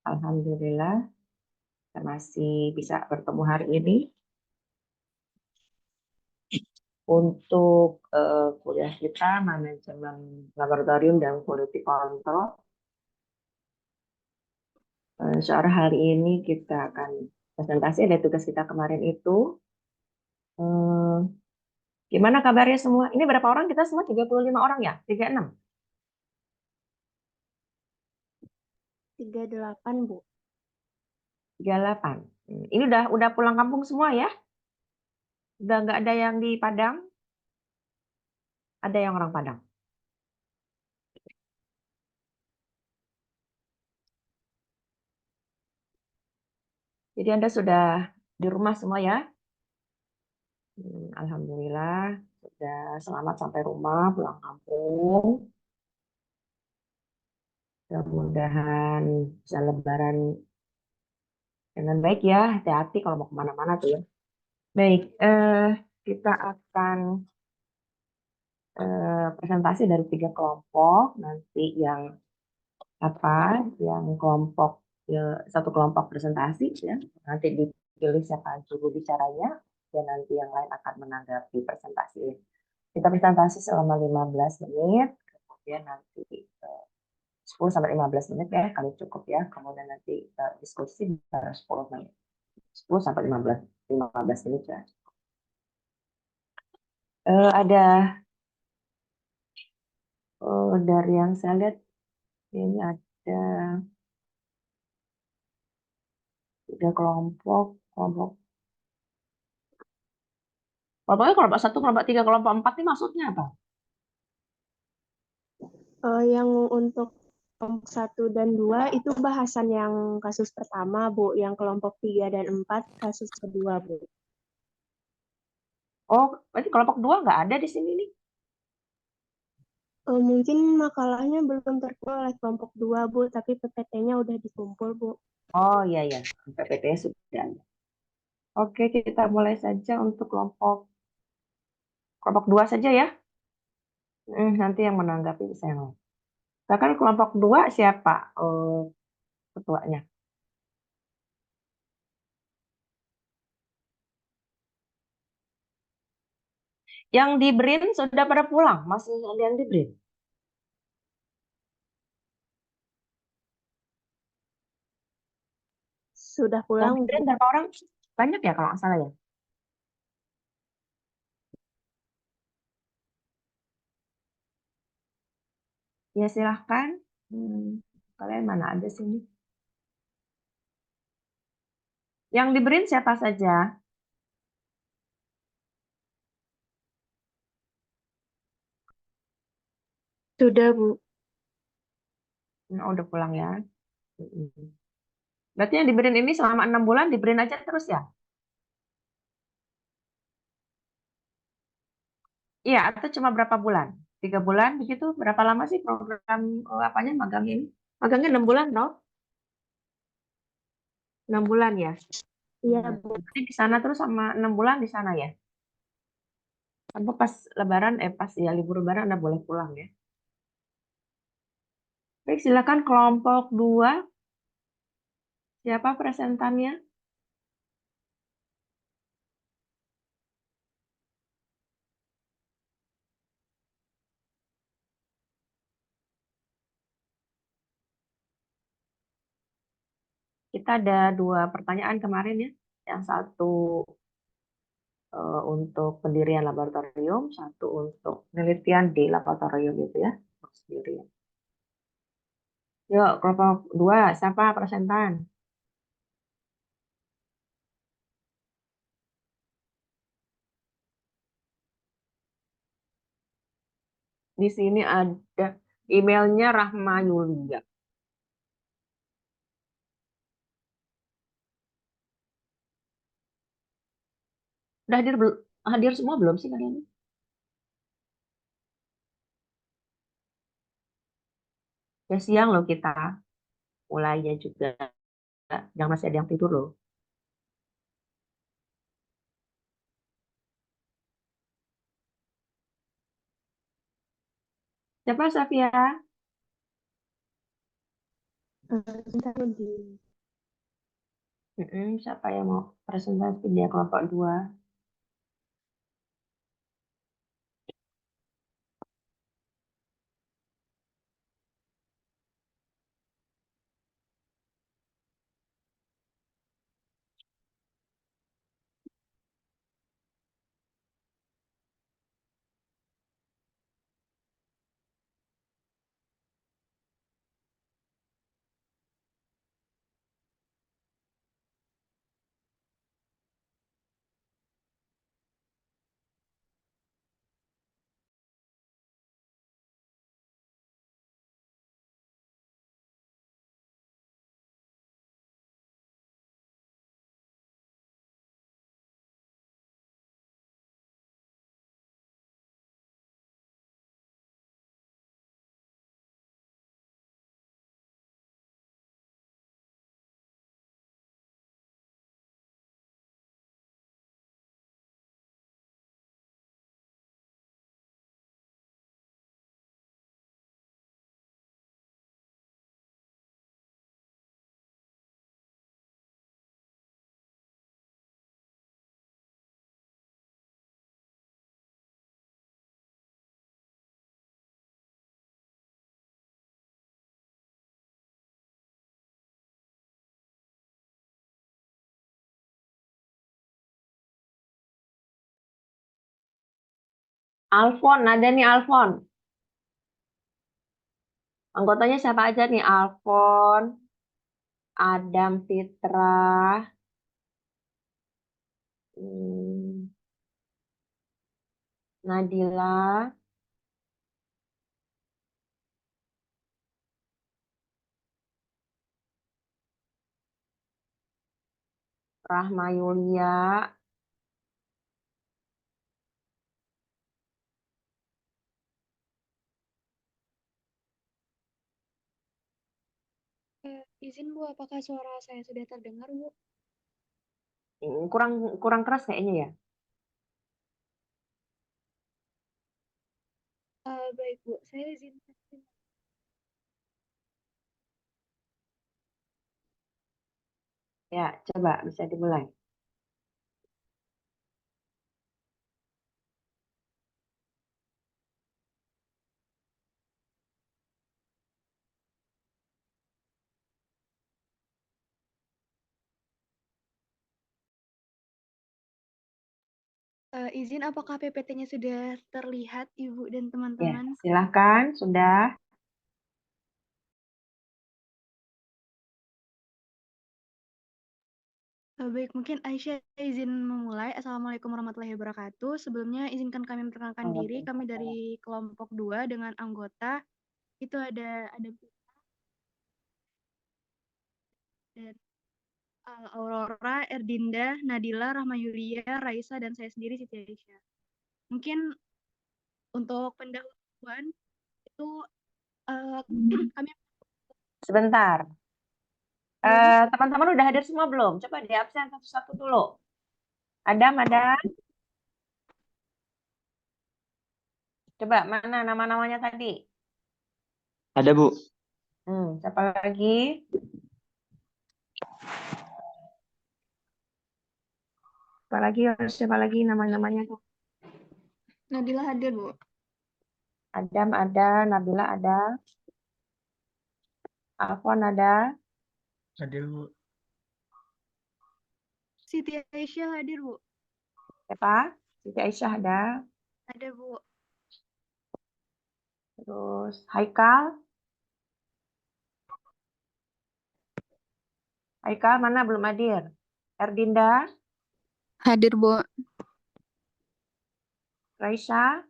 Alhamdulillah, kita masih bisa bertemu hari ini untuk kuliah kita manajemen laboratorium dan quality control. Soal hari ini kita akan presentasi ada tugas kita kemarin itu. Eh, Gimana kabarnya semua? Ini berapa orang? Kita semua 35 orang ya? 36? 38, Bu. 38. Ini udah pulang kampung semua ya? Udah nggak ada yang di Padang? Ada yang orang Padang? Jadi Anda sudah di rumah semua ya? Alhamdulillah sudah selamat sampai rumah, pulang kampung. Mudah-mudahan bisa lebaran dengan baik ya. Hati-hati kalau mau kemana-mana tuh ya. Baik, kita akan presentasi dari 3 kelompok. Nanti yang apa? Yang kelompok satu kelompok presentasi ya. Nanti dipilih siapa juru bicaranya dan nanti yang lain akan menanggapi presentasi ini. Kita presentasi selama 15 menit, kemudian nanti 10 sampai 15 menit ya, kali cukup ya. Kemudian nanti diskusi 10 menit. 10 sampai 15 menit ya. Ada dari yang saya lihat ini ada 3 kelompok. Kelompoknya kelompok 1, kelompok 3, kelompok 4 ini maksudnya apa? Yang untuk kelompok 1 dan 2 itu bahasan yang kasus pertama, Bu. Yang kelompok 3 dan 4 kasus kedua, Bu. Oh, berarti kelompok 2 nggak ada di sini nih. Mungkin makalahnya belum terkumpul oleh kelompok 2, Bu, tapi PPT-nya udah dikumpul, Bu. Oh iya ya, PPT sudah ada. Oke, kita mulai saja untuk kelompok 2 saja ya. Nanti yang menanggapi bisa yang lain. Bahkan kelompok 2 siapa ketuanya? Yang di BRIN sudah pada pulang, masih ada yang di BRIN. Sudah Yang pulang, di BRIN Bu. berapa orang? Banyak ya kalau nggak salah ya. Ya silahkan. Kalian mana ada sini? Yang di BRIN siapa saja? Sudah, Bu. Oh, udah pulang ya. Berarti yang di BRIN ini selama 6 bulan di BRIN aja terus ya? Iya, atau cuma berapa bulan? 3 bulan begitu? Berapa lama sih program apanya magang ini? Magangnya 6 bulan, no? 6 bulan ya? Iya, Bu. Berarti di sana terus sama 6 bulan di sana ya? Tanpa pas Lebaran, pas ya libur Lebaran Anda boleh pulang ya. Baik, silakan kelompok 2. Siapa presentannya? Kita ada 2 pertanyaan kemarin ya. Yang satu untuk pendirian laboratorium, satu untuk penelitian di laboratorium itu ya. Pendirian. Yuk, kelompok 2, siapa presentan? Di sini ada emailnya Rahma Yulia. Udah hadir semua belum sih kalian? Ya siang loh kita mulainya juga. Jangan masih ada yang tidur loh. Siapa Safia? Bentar di Siapa yang mau presentasi dia kelompok 2? Alfon, ada nih Alfon. Anggotanya siapa aja nih? Alfon, Adam Fitra, hmm, Nadila, Rahma Yulia, Izin Bu, apakah suara saya sudah terdengar Bu? kurang kurang keras kayaknya ya. Baik Bu, saya izin. Ya, coba bisa dimulai. Izin apakah PPT-nya sudah terlihat Ibu dan Ya, teman-teman? silahkan, sudah. Baik, mungkin Aisyah izin memulai. Assalamualaikum warahmatullahi wabarakatuh. Sebelumnya izinkan kami memperkenalkan diri. Kami dari kelompok 2 dengan anggota itu ada dan Aurora, Erdinda, Nadila, Rahma Yulia, Raisa, dan saya sendiri Siti Aisyah. Mungkin untuk pendahuluan itu kami Sebentar. Teman-teman udah hadir semua belum? Coba di absen satu-satu dulu. Adam, ada? Coba mana nama-namanya tadi? Ada, Bu. Siapa lagi? Siapa lagi nama-namanya tuh? Nadila hadir Bu. Adam ada, Nabila ada, Alfon ada, Hadir, Bu. Siti Aisyah hadir Bu. siapa? Siti Aisyah ada, Ada Bu. terus Haikal. Haikal mana belum hadir? Erdinda, Hadir Bu. Raisa,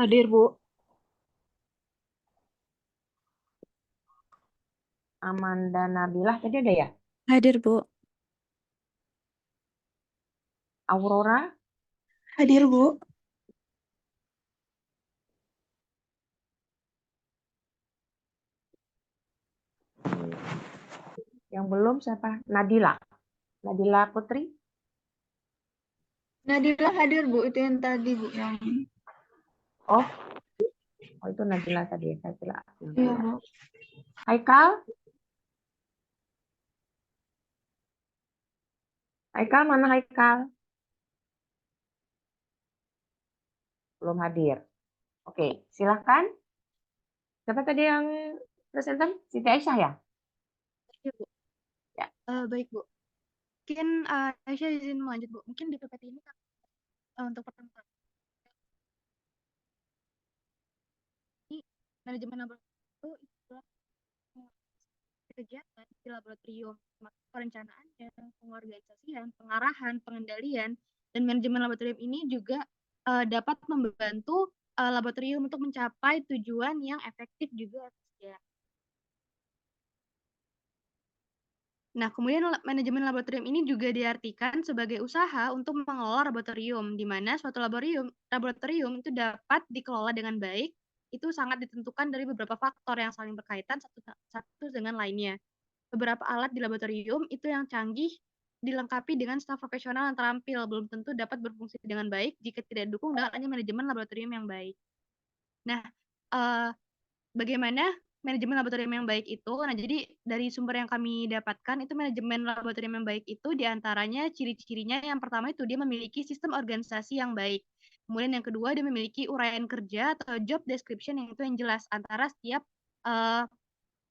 Hadir Bu. Amanda Nabilah tadi ada ya? Hadir Bu. Aurora, Hadir Bu. yang belum siapa? Nadila, Nadila Putri. Nadila hadir Bu, itu yang tadi Bu yang Oh, Oh, itu Najila tadi ya, saya kira Iya, Najila. Bu. Haikal? Haikal, mana Haikal? Belum hadir. Oke, silahkan. Siapa tadi yang presenter? Siti Aisyah ya? Iya, Bu. Ya. Baik, Bu. Mungkin Aisyah izin melanjut, Bu. Mungkin di PPT ini untuk pertama kali manajemen laboratorium itu adalah kegiatan di laboratorium, perencanaannya, pengorganisasian, pengarahan, pengendalian, dan manajemen laboratorium ini juga dapat membantu laboratorium untuk mencapai tujuan yang efektif juga efisien. Nah, kemudian manajemen laboratorium ini juga diartikan sebagai usaha untuk mengelola laboratorium, di mana suatu laboratorium itu dapat dikelola dengan baik, itu sangat ditentukan dari beberapa faktor yang saling berkaitan satu dengan lainnya. Beberapa alat di laboratorium itu yang canggih dilengkapi dengan staf profesional yang terampil, belum tentu dapat berfungsi dengan baik jika tidak didukung dengan manajemen laboratorium yang baik. Nah, bagaimana manajemen laboratorium yang baik itu? Nah, jadi dari sumber yang kami dapatkan itu manajemen laboratorium yang baik itu diantaranya ciri-cirinya yang pertama itu dia memiliki sistem organisasi yang baik. Kemudian yang kedua dia memiliki uraian kerja atau job description yang itu yang jelas antara setiap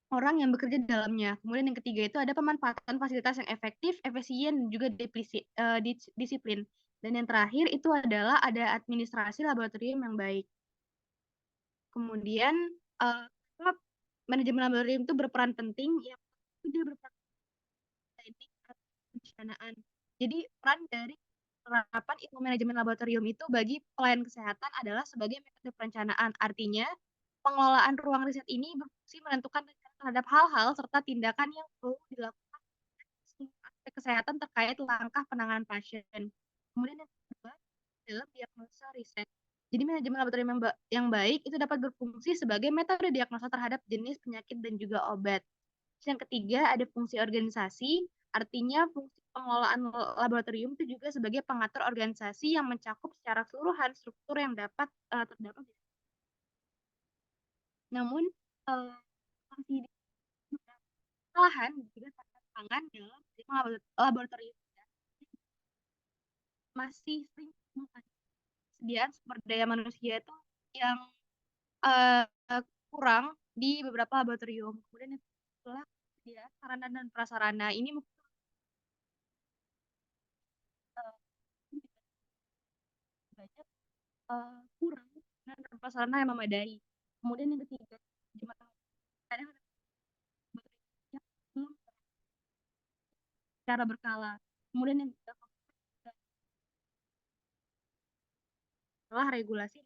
orang yang bekerja di dalamnya. Kemudian yang ketiga itu ada pemanfaatan fasilitas yang efektif, efisien, dan juga disiplin. Dan yang terakhir itu adalah ada administrasi laboratorium yang baik. Kemudian manajemen laboratorium itu berperan penting, yang dia berperan penting atau perencanaan. Jadi peran dari penerapan ilmu manajemen laboratorium itu bagi pelayanan kesehatan adalah sebagai metode perencanaan. Artinya pengelolaan ruang riset ini berfungsi menentukan rencana terhadap hal-hal serta tindakan yang perlu dilakukan aspek kesehatan terkait langkah penanganan pasien. Kemudian yang kedua adalah diagnosa riset. Jadi manajemen laboratorium yang baik itu dapat berfungsi sebagai metode diagnosa terhadap jenis penyakit dan juga obat. Yang ketiga ada fungsi organisasi, artinya fungsi pengelolaan laboratorium itu juga sebagai pengatur organisasi yang mencakup secara keseluruhan struktur yang dapat terdapat. Namun masih kesalahan juga tantangan dalam laboratorium masih sering kesediaan sumber daya manusia itu yang kurang di beberapa laboratorium. Kemudian adalah ya, sarana dan prasarana ini mungkin banyak kurang dan prasarana yang memadai. Kemudian yang ketiga, jumlah kadang belum secara berkala. Kemudian yang ketiga adalah regulasi.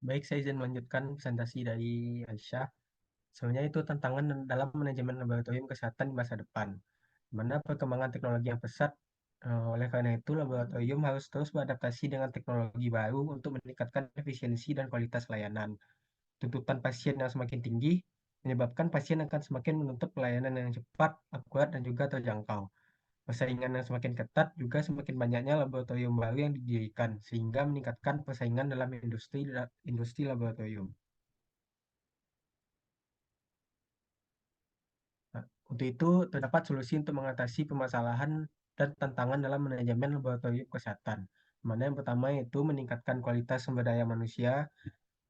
Baik, saya izin melanjutkan presentasi dari Aisyah. Sebenarnya itu tantangan dalam manajemen laboratorium kesehatan di masa depan, di mana perkembangan teknologi yang pesat. Oleh karena itu, laboratorium harus terus beradaptasi dengan teknologi baru untuk meningkatkan efisiensi dan kualitas layanan. Tuntutan pasien yang semakin tinggi menyebabkan pasien akan semakin menuntut pelayanan yang cepat, akurat, dan juga terjangkau. Persaingan yang semakin ketat juga semakin banyaknya laboratorium baru yang didirikan, sehingga meningkatkan persaingan dalam industri laboratorium. Nah, untuk itu, terdapat solusi untuk mengatasi permasalahan dan tantangan dalam manajemen laboratorium kesehatan. Mana yang pertama yaitu meningkatkan kualitas sumber daya manusia,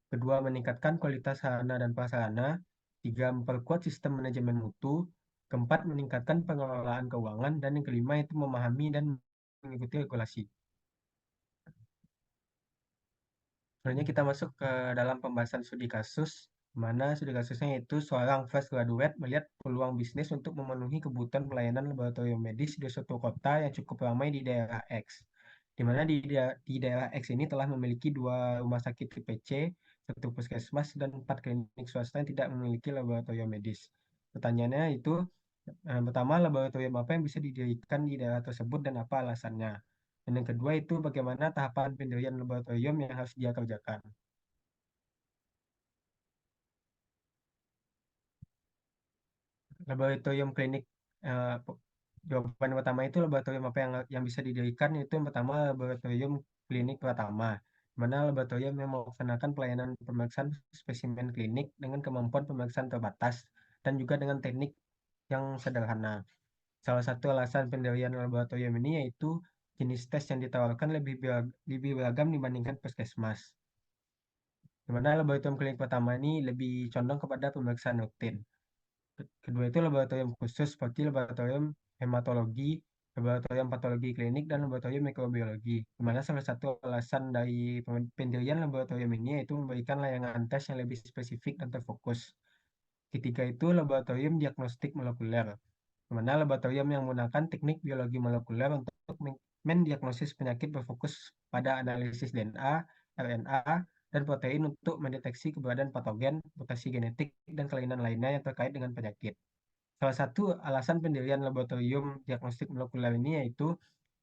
kedua meningkatkan kualitas sarana dan prasarana, tiga memperkuat sistem manajemen mutu, keempat meningkatkan pengelolaan keuangan, dan yang kelima itu memahami dan mengikuti regulasi. Selanjutnya kita masuk ke dalam pembahasan studi kasus, mana studi kasusnya yaitu seorang fresh graduate melihat peluang bisnis untuk memenuhi kebutuhan pelayanan laboratorium medis di suatu kota yang cukup ramai di daerah X. Di mana di daerah X ini telah memiliki 2 rumah sakit tipe C, 1 puskesmas, dan 4 klinik swasta yang tidak memiliki laboratorium medis. Pertanyaannya itu, Pertama, laboratorium apa yang bisa didirikan di daerah tersebut dan apa alasannya. Dan yang kedua itu bagaimana tahapan pendirian laboratorium yang harus dia kerjakan. Laboratorium klinik, eh, jawaban pertama itu laboratorium apa yang bisa didirikan, itu yang pertama laboratorium klinik pertama, di mana laboratorium yang melaksanakan pelayanan pemeriksaan spesimen klinik dengan kemampuan pemeriksaan terbatas dan juga dengan teknik yang sederhana. Salah satu alasan pendirian laboratorium ini yaitu jenis tes yang ditawarkan lebih beragam dibandingkan puskesmas. Di mana laboratorium klinik pertama ini lebih condong kepada pemeriksaan rutin. Kedua itu laboratorium khusus seperti laboratorium hematologi, laboratorium patologi klinik, dan laboratorium mikrobiologi. Di mana salah satu alasan dari pendirian laboratorium ini yaitu memberikan layanan tes yang lebih spesifik dan terfokus. Ketiga itu laboratorium diagnostik molekuler, di mana laboratorium yang menggunakan teknik biologi molekuler untuk mendiagnosis penyakit berfokus pada analisis DNA, RNA, dan protein untuk mendeteksi keberadaan patogen, mutasi genetik, dan kelainan lainnya yang terkait dengan penyakit. Salah satu alasan pendirian laboratorium diagnostik molekuler ini yaitu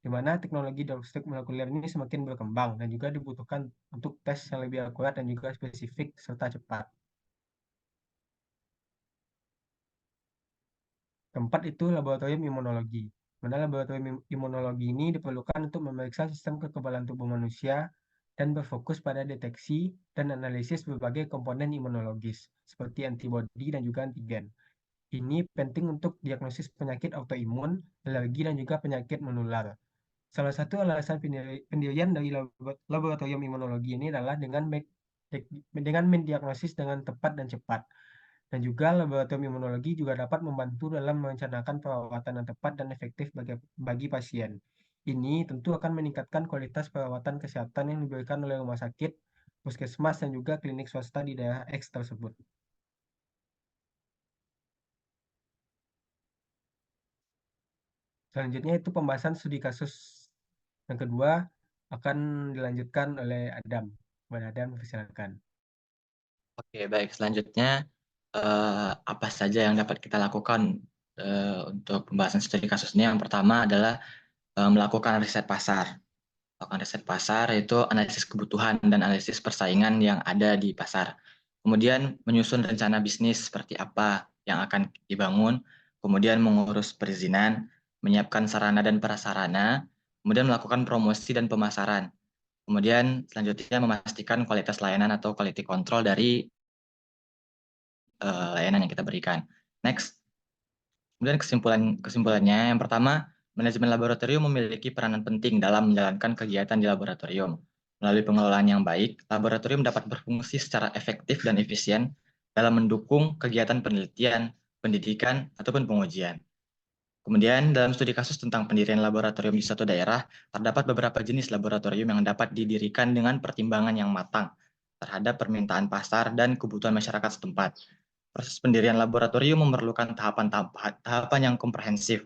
di mana teknologi diagnostik molekuler ini semakin berkembang dan juga dibutuhkan untuk tes yang lebih akurat dan juga spesifik serta cepat. Keempat itu laboratorium imunologi. Mana laboratorium imunologi ini diperlukan untuk memeriksa sistem kekebalan tubuh manusia dan berfokus pada deteksi dan analisis berbagai komponen imunologis seperti antibodi dan juga antigen. Ini penting untuk diagnosis penyakit autoimun, alergi, dan juga penyakit menular. Salah satu alasan pendirian dari laboratorium imunologi ini adalah dengan mendiagnosis dengan tepat dan cepat. Dan juga laboratorium imunologi juga dapat membantu dalam merencanakan perawatan yang tepat dan efektif bagi pasien. Ini tentu akan meningkatkan kualitas perawatan kesehatan yang diberikan oleh rumah sakit, puskesmas, dan juga klinik swasta di daerah X tersebut. Selanjutnya itu pembahasan studi kasus yang kedua akan dilanjutkan oleh Adam. Kepada Adam, silakan. Oke, baik. Selanjutnya, apa saja yang dapat kita lakukan untuk pembahasan studi kasus ini? Yang pertama adalah melakukan riset pasar. Melakukan riset pasar yaitu analisis kebutuhan dan analisis persaingan yang ada di pasar. Kemudian menyusun rencana bisnis seperti apa yang akan dibangun, kemudian mengurus perizinan, menyiapkan sarana dan prasarana, kemudian melakukan promosi dan pemasaran. Kemudian selanjutnya memastikan kualitas layanan atau quality control dari layanan yang kita berikan. Next. Kemudian kesimpulannya, yang pertama, manajemen laboratorium memiliki peranan penting dalam menjalankan kegiatan di laboratorium. Melalui pengelolaan yang baik, laboratorium dapat berfungsi secara efektif dan efisien dalam mendukung kegiatan penelitian, pendidikan, ataupun pengujian. Kemudian, dalam studi kasus tentang pendirian laboratorium di suatu daerah, terdapat beberapa jenis laboratorium yang dapat didirikan dengan pertimbangan yang matang terhadap permintaan pasar dan kebutuhan masyarakat setempat. Proses pendirian laboratorium memerlukan tahapan yang komprehensif,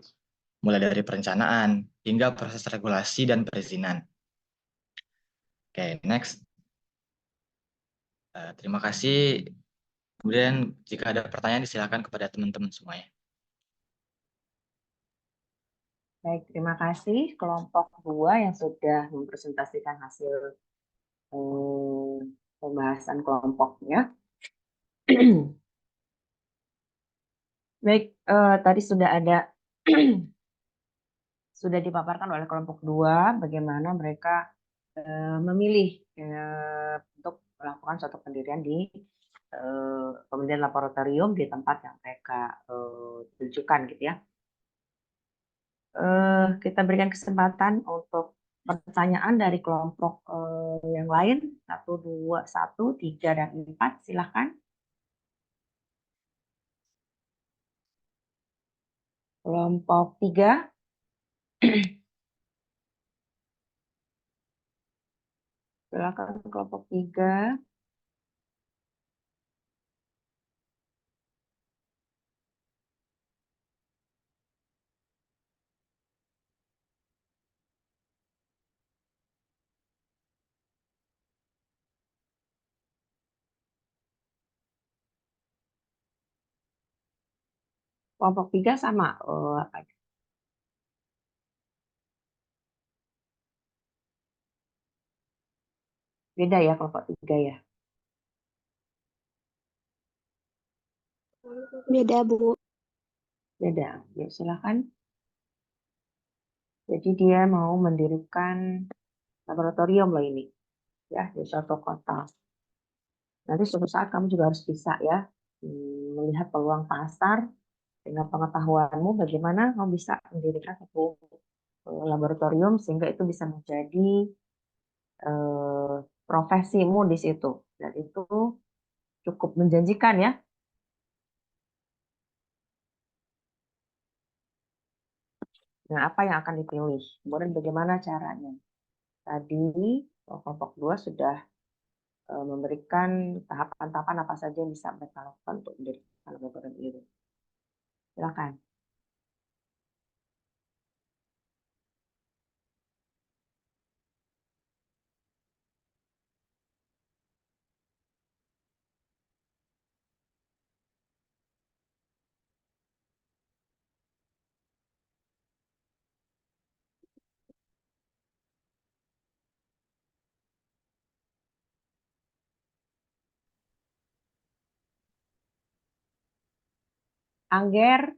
mulai dari perencanaan hingga proses regulasi dan perizinan. Oke, next. Terima kasih. Kemudian jika ada pertanyaan disilakan kepada teman-teman semuanya. Baik, terima kasih kelompok 2 yang sudah mempresentasikan hasil pembahasan kelompoknya. Baik, tadi sudah ada sudah dipaparkan oleh kelompok 2 bagaimana mereka memilih untuk melakukan suatu pendirian di pendirian laboratorium di tempat yang mereka tunjukkan gitu ya. Kita berikan kesempatan untuk pertanyaan dari kelompok yang lain 1, 2, 1, 3, dan 4. Silakan. Kelompok 3. Silakan kelompok 3. Kelompok 3 sama. Oh, apa? Beda ya kelompok 3 ya. Beda, Bu. Beda. Ya, silakan. Jadi dia mau mendirikan laboratorium loh ini ya di suatu kota. Nanti suatu saat kamu juga harus bisa ya melihat peluang pasar dengan pengetahuanmu bagaimana kamu bisa mendirikan satu laboratorium sehingga itu bisa menjadi profesimu di situ dan itu cukup menjanjikan ya. Nah, apa yang akan dipilih? Kemudian bagaimana caranya? Tadi kelompok 2 sudah memberikan tahapan-tahapan apa saja yang bisa mereka lakukan untuk mendirikan laboratorium itu. Silakan. Angger,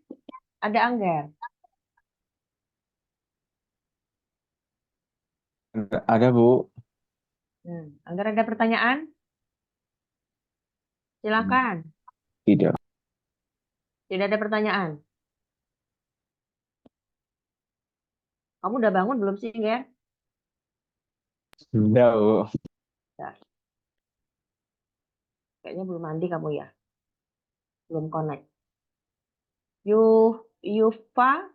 ada Angger. Ada, Bu. Angger ada pertanyaan? Silakan. Tidak. Tidak ada pertanyaan. Kamu udah bangun belum sih, Angger? Tidak, Bu. Nah, kayaknya belum mandi kamu ya. Belum connect. Yufa,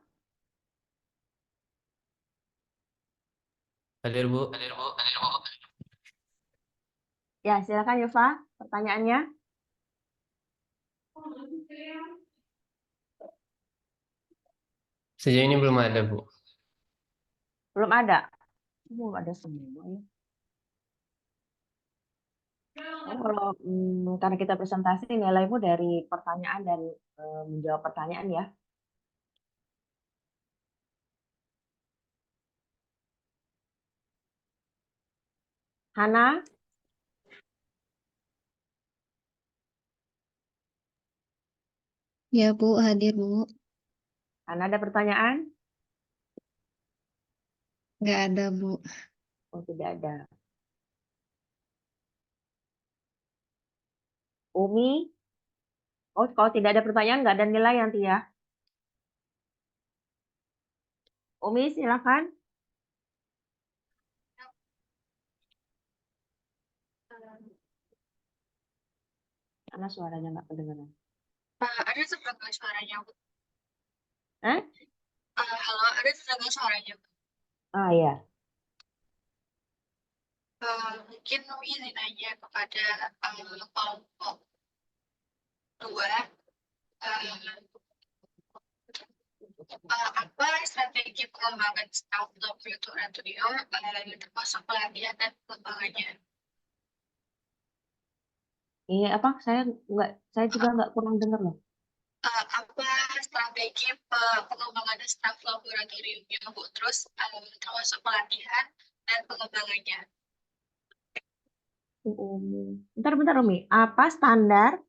Hadir, Bu. ya silakan Yufa, pertanyaannya. Sejauh ini belum ada, Bu. Belum ada. Belum ada semua ya. Kalau karena kita presentasi nilaimu dari pertanyaan dan menjawab pertanyaan ya. Hana, Ya, Bu, hadir, Bu. Hana ada pertanyaan? Nggak ada, Bu. Oh, tidak ada. Umi, oh kalau tidak ada pertanyaan nggak ada nilai nanti ya. Umi silakan. Karena suaranya nggak kedengaran. Ada terdengar suaranya, Bu. Eh? Halo, ada terdengar suaranya. Ah ya. Mungkin ini nanya kepada kelompok 2. Apa strategi pengembangan staff laboratorium termasuk pelatihan dan pengembangannya? Iya apa? Saya juga nggak kurang dengar loh. Apa strategi pengembangan staff laboratoriumnya, Bu? Terus termasuk pelatihan dan pengembangannya. Bentar Umi. Apa standar?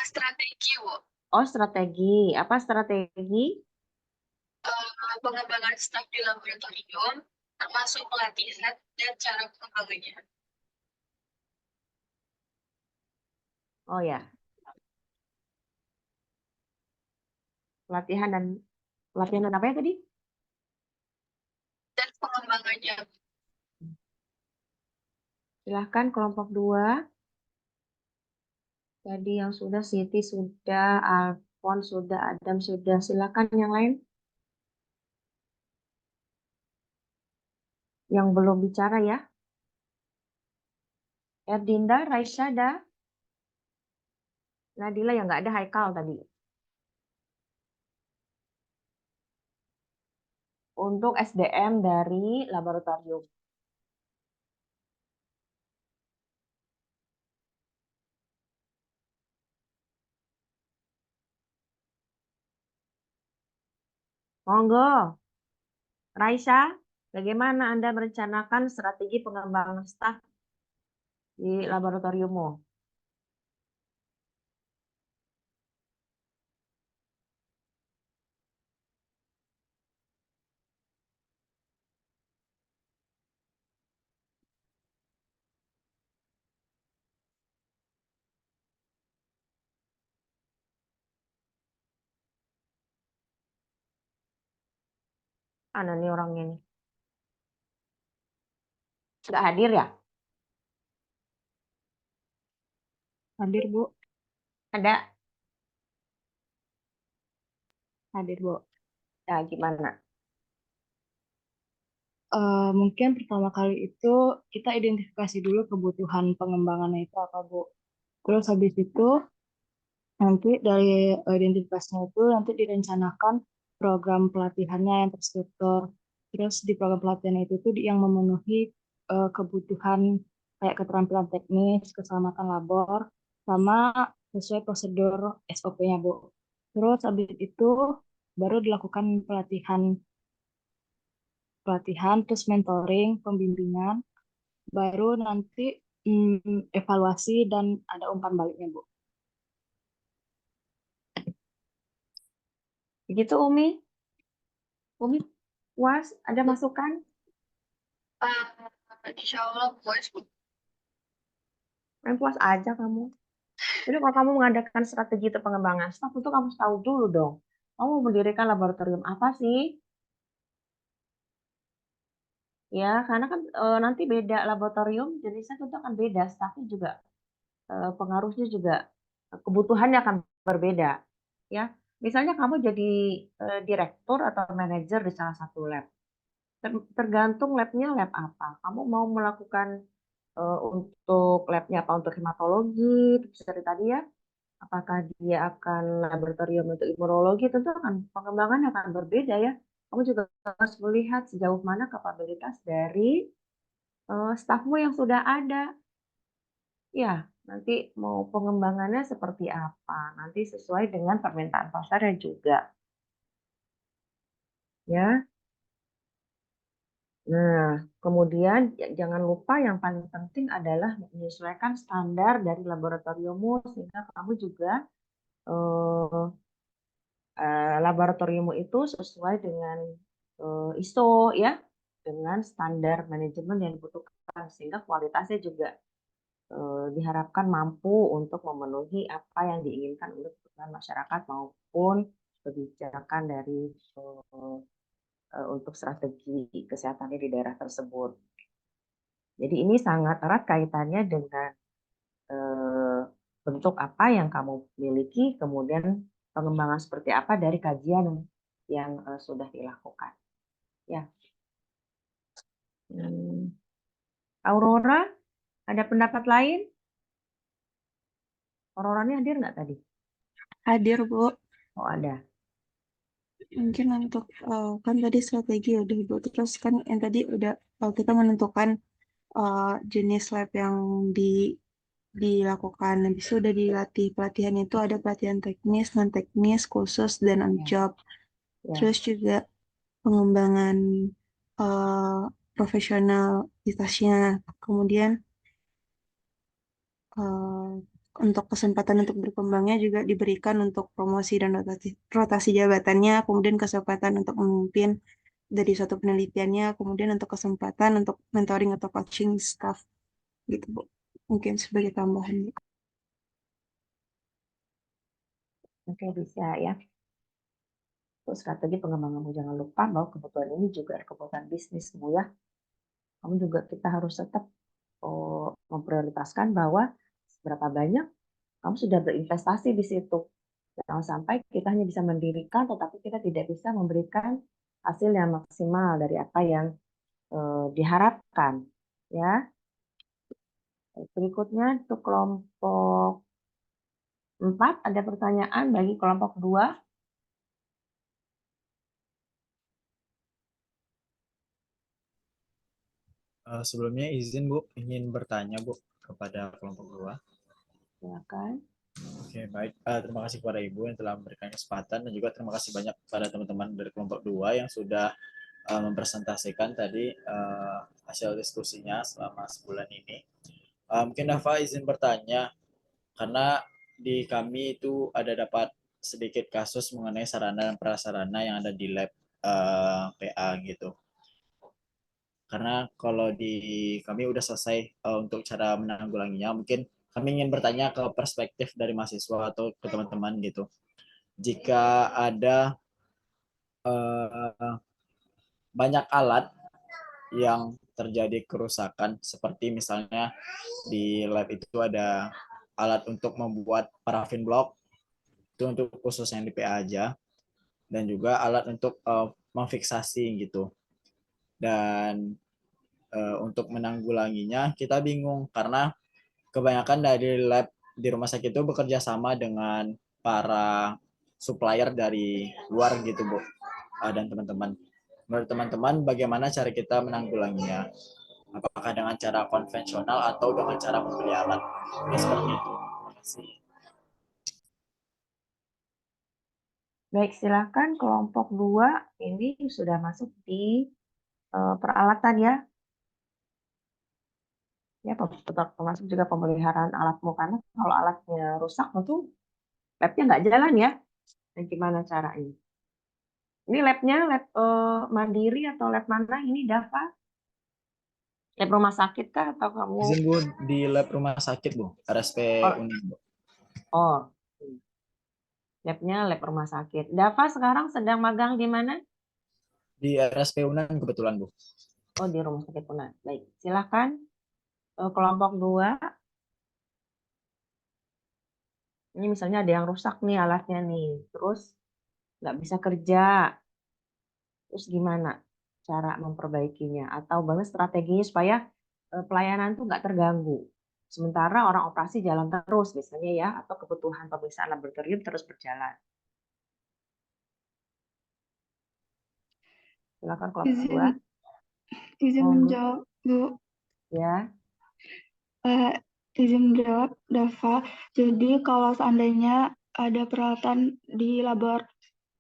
Strategi, Bu. Oh strategi. Apa strategi? Pengembangan staf di laboratorium, termasuk pelatihan dan cara pengembangannya. Oh ya. Pelatihan dan apa ya tadi? Dan pengembangannya. Silahkan kelompok 2. Tadi yang sudah, Siti sudah, Alfon sudah, Adam sudah. Silakan yang lain. Yang belum bicara ya. Erdinda, Raisyada, Nadila yang nggak ada Haikal tadi. Untuk SDM dari laboratorium. Monggo. Raisa, bagaimana Anda merencanakan strategi pengembangan staf di laboratoriummu? Mana nih orangnya nih? Nggak hadir ya? Hadir, Bu. Ada? Hadir, Bu. Nah, gimana? Mungkin pertama kali itu kita identifikasi dulu kebutuhan pengembangannya itu apa, Bu. Terus habis itu nanti dari identifikasinya itu nanti direncanakan program pelatihannya yang terstruktur. Terus di program pelatihan itu tuh yang memenuhi kebutuhan kayak keterampilan teknis, keselamatan labor, sama sesuai prosedur SOP-nya, Bu. Terus habis itu baru dilakukan pelatihan, terus mentoring, pembimbingan, baru nanti evaluasi dan ada umpan baliknya, Bu. Begitu Umi? Umi, puas? Ada masukan? Insya Allah puas, Bu. Main puas aja kamu. Jadi kalau kamu mengadakan strategi itu pengembangan staf, itu kamu tahu dulu dong. Kamu mau mendirikan laboratorium apa sih? Ya, karena kan nanti beda laboratorium, jenisnya tentu akan beda. Stafnya juga, pengaruhnya juga, kebutuhannya akan berbeda. Ya, misalnya kamu jadi direktur atau manajer di salah satu lab. Tergantung labnya lab apa. Kamu mau melakukan untuk labnya apa? Untuk hematologi, seperti tadi ya. Apakah dia akan laboratorium untuk imunologi? Tentu akan pengembangannya akan berbeda ya. Kamu juga harus melihat sejauh mana kapabilitas dari stafmu yang sudah ada. Ya, nanti mau pengembangannya seperti apa? Nanti sesuai dengan permintaan pasarnya juga. Ya. Nah, kemudian jangan lupa yang paling penting adalah menyesuaikan standar dari laboratoriummu sehingga kamu juga eh, laboratoriummu itu sesuai dengan ISO ya, dengan standar manajemen yang dibutuhkan sehingga kualitasnya juga diharapkan mampu untuk memenuhi apa yang diinginkan oleh kebutuhan masyarakat maupun kebijakan dari untuk strategi kesehatannya di daerah tersebut. Jadi ini sangat erat kaitannya dengan bentuk apa yang kamu miliki, kemudian pengembangan seperti apa dari kajian yang sudah dilakukan. Ya. Aurora, ada pendapat lain? Aurora ini hadir nggak tadi? Hadir, Bu. Oh, ada. Mungkin untuk kan tadi strategi udah Bu, terus kan yang tadi udah kita menentukan jenis lab yang dilakukan. Habis itu udah dilatih. Pelatihan itu ada pelatihan teknis, non teknis, khusus dan on job. Ya. Terus juga pengembangan uh, profesionalitasnya. Kemudian uh, untuk kesempatan untuk berkembangnya juga diberikan untuk promosi dan rotasi jabatannya, kemudian kesempatan untuk memimpin dari suatu penelitiannya, kemudian untuk kesempatan untuk mentoring atau coaching staff gitu, Bu. Mungkin sebagai tambahan, Bu. Oke, bisa ya. Untuk strategi pengembanganmu jangan lupa bahwa kebutuhan ini juga ada kebutuhan bisnismu ya. Kamu juga kita harus tetap memprioritaskan bahwa seberapa banyak kamu sudah berinvestasi di situ. Jangan sampai kita hanya bisa mendirikan, tetapi kita tidak bisa memberikan hasil yang maksimal dari apa yang diharapkan. Ya. Berikutnya untuk kelompok 4 ada pertanyaan bagi kelompok 2. Sebelumnya izin Bu, ingin bertanya Bu kepada kelompok 2. Silakan. Oke, baik. Terima kasih kepada Ibu yang telah memberikan kesempatan dan juga terima kasih banyak kepada teman-teman dari kelompok 2 yang sudah mempresentasikan tadi hasil diskusinya selama sebulan ini. Mungkin Dava izin bertanya, karena di kami itu ada dapat sedikit kasus mengenai sarana dan prasarana yang ada di lab PA gitu. Karena kalau di kami udah selesai untuk cara menanggulanginya, mungkin kami ingin bertanya ke perspektif dari mahasiswa atau ke teman-teman gitu. Jika ada banyak alat yang terjadi kerusakan, seperti misalnya di lab itu ada alat untuk membuat parafin block, itu untuk khusus yang di PA aja, dan juga alat untuk memfiksasi gitu. Dan untuk menanggulanginya kita bingung karena kebanyakan dari lab di rumah sakit itu bekerja sama dengan para supplier dari luar gitu Bu dan teman-teman. Menurut teman-teman bagaimana cara kita menanggulanginya? Apakah dengan cara konvensional atau dengan cara membeli alat? Ya, seperti itu. Terima kasih. Baik, silakan kelompok 2 ini sudah masuk di peralatan ya. Ya, termasuk juga pemeliharaan alatmu karena kalau alatnya rusak tentu labnya nggak jalan ya. Dan gimana caranya? Ini labnya lab mandiri atau lab mana ini Dava? Lab rumah sakit kah atau kamu? Izin Bu, di lab rumah sakit Bu, RSP Unin Bu. Oh, labnya lab rumah sakit. Dava sekarang sedang magang di mana? Di RSP Unan kebetulan Bu. Oh, di rumah sakit Unan. Baik, silakan kelompok 2. Ini misalnya ada yang rusak nih alatnya nih, terus nggak bisa kerja. Terus gimana cara memperbaikinya? Atau bagaimana strateginya supaya pelayanan tuh nggak terganggu. Sementara orang operasi jalan terus misalnya ya, atau kebutuhan pemeriksaan laboratorium terus berjalan. Silakan kelompok 2. Izin menjawab, Bu. Ya. Izin menjawab, Dava. Jadi kalau seandainya ada peralatan di labor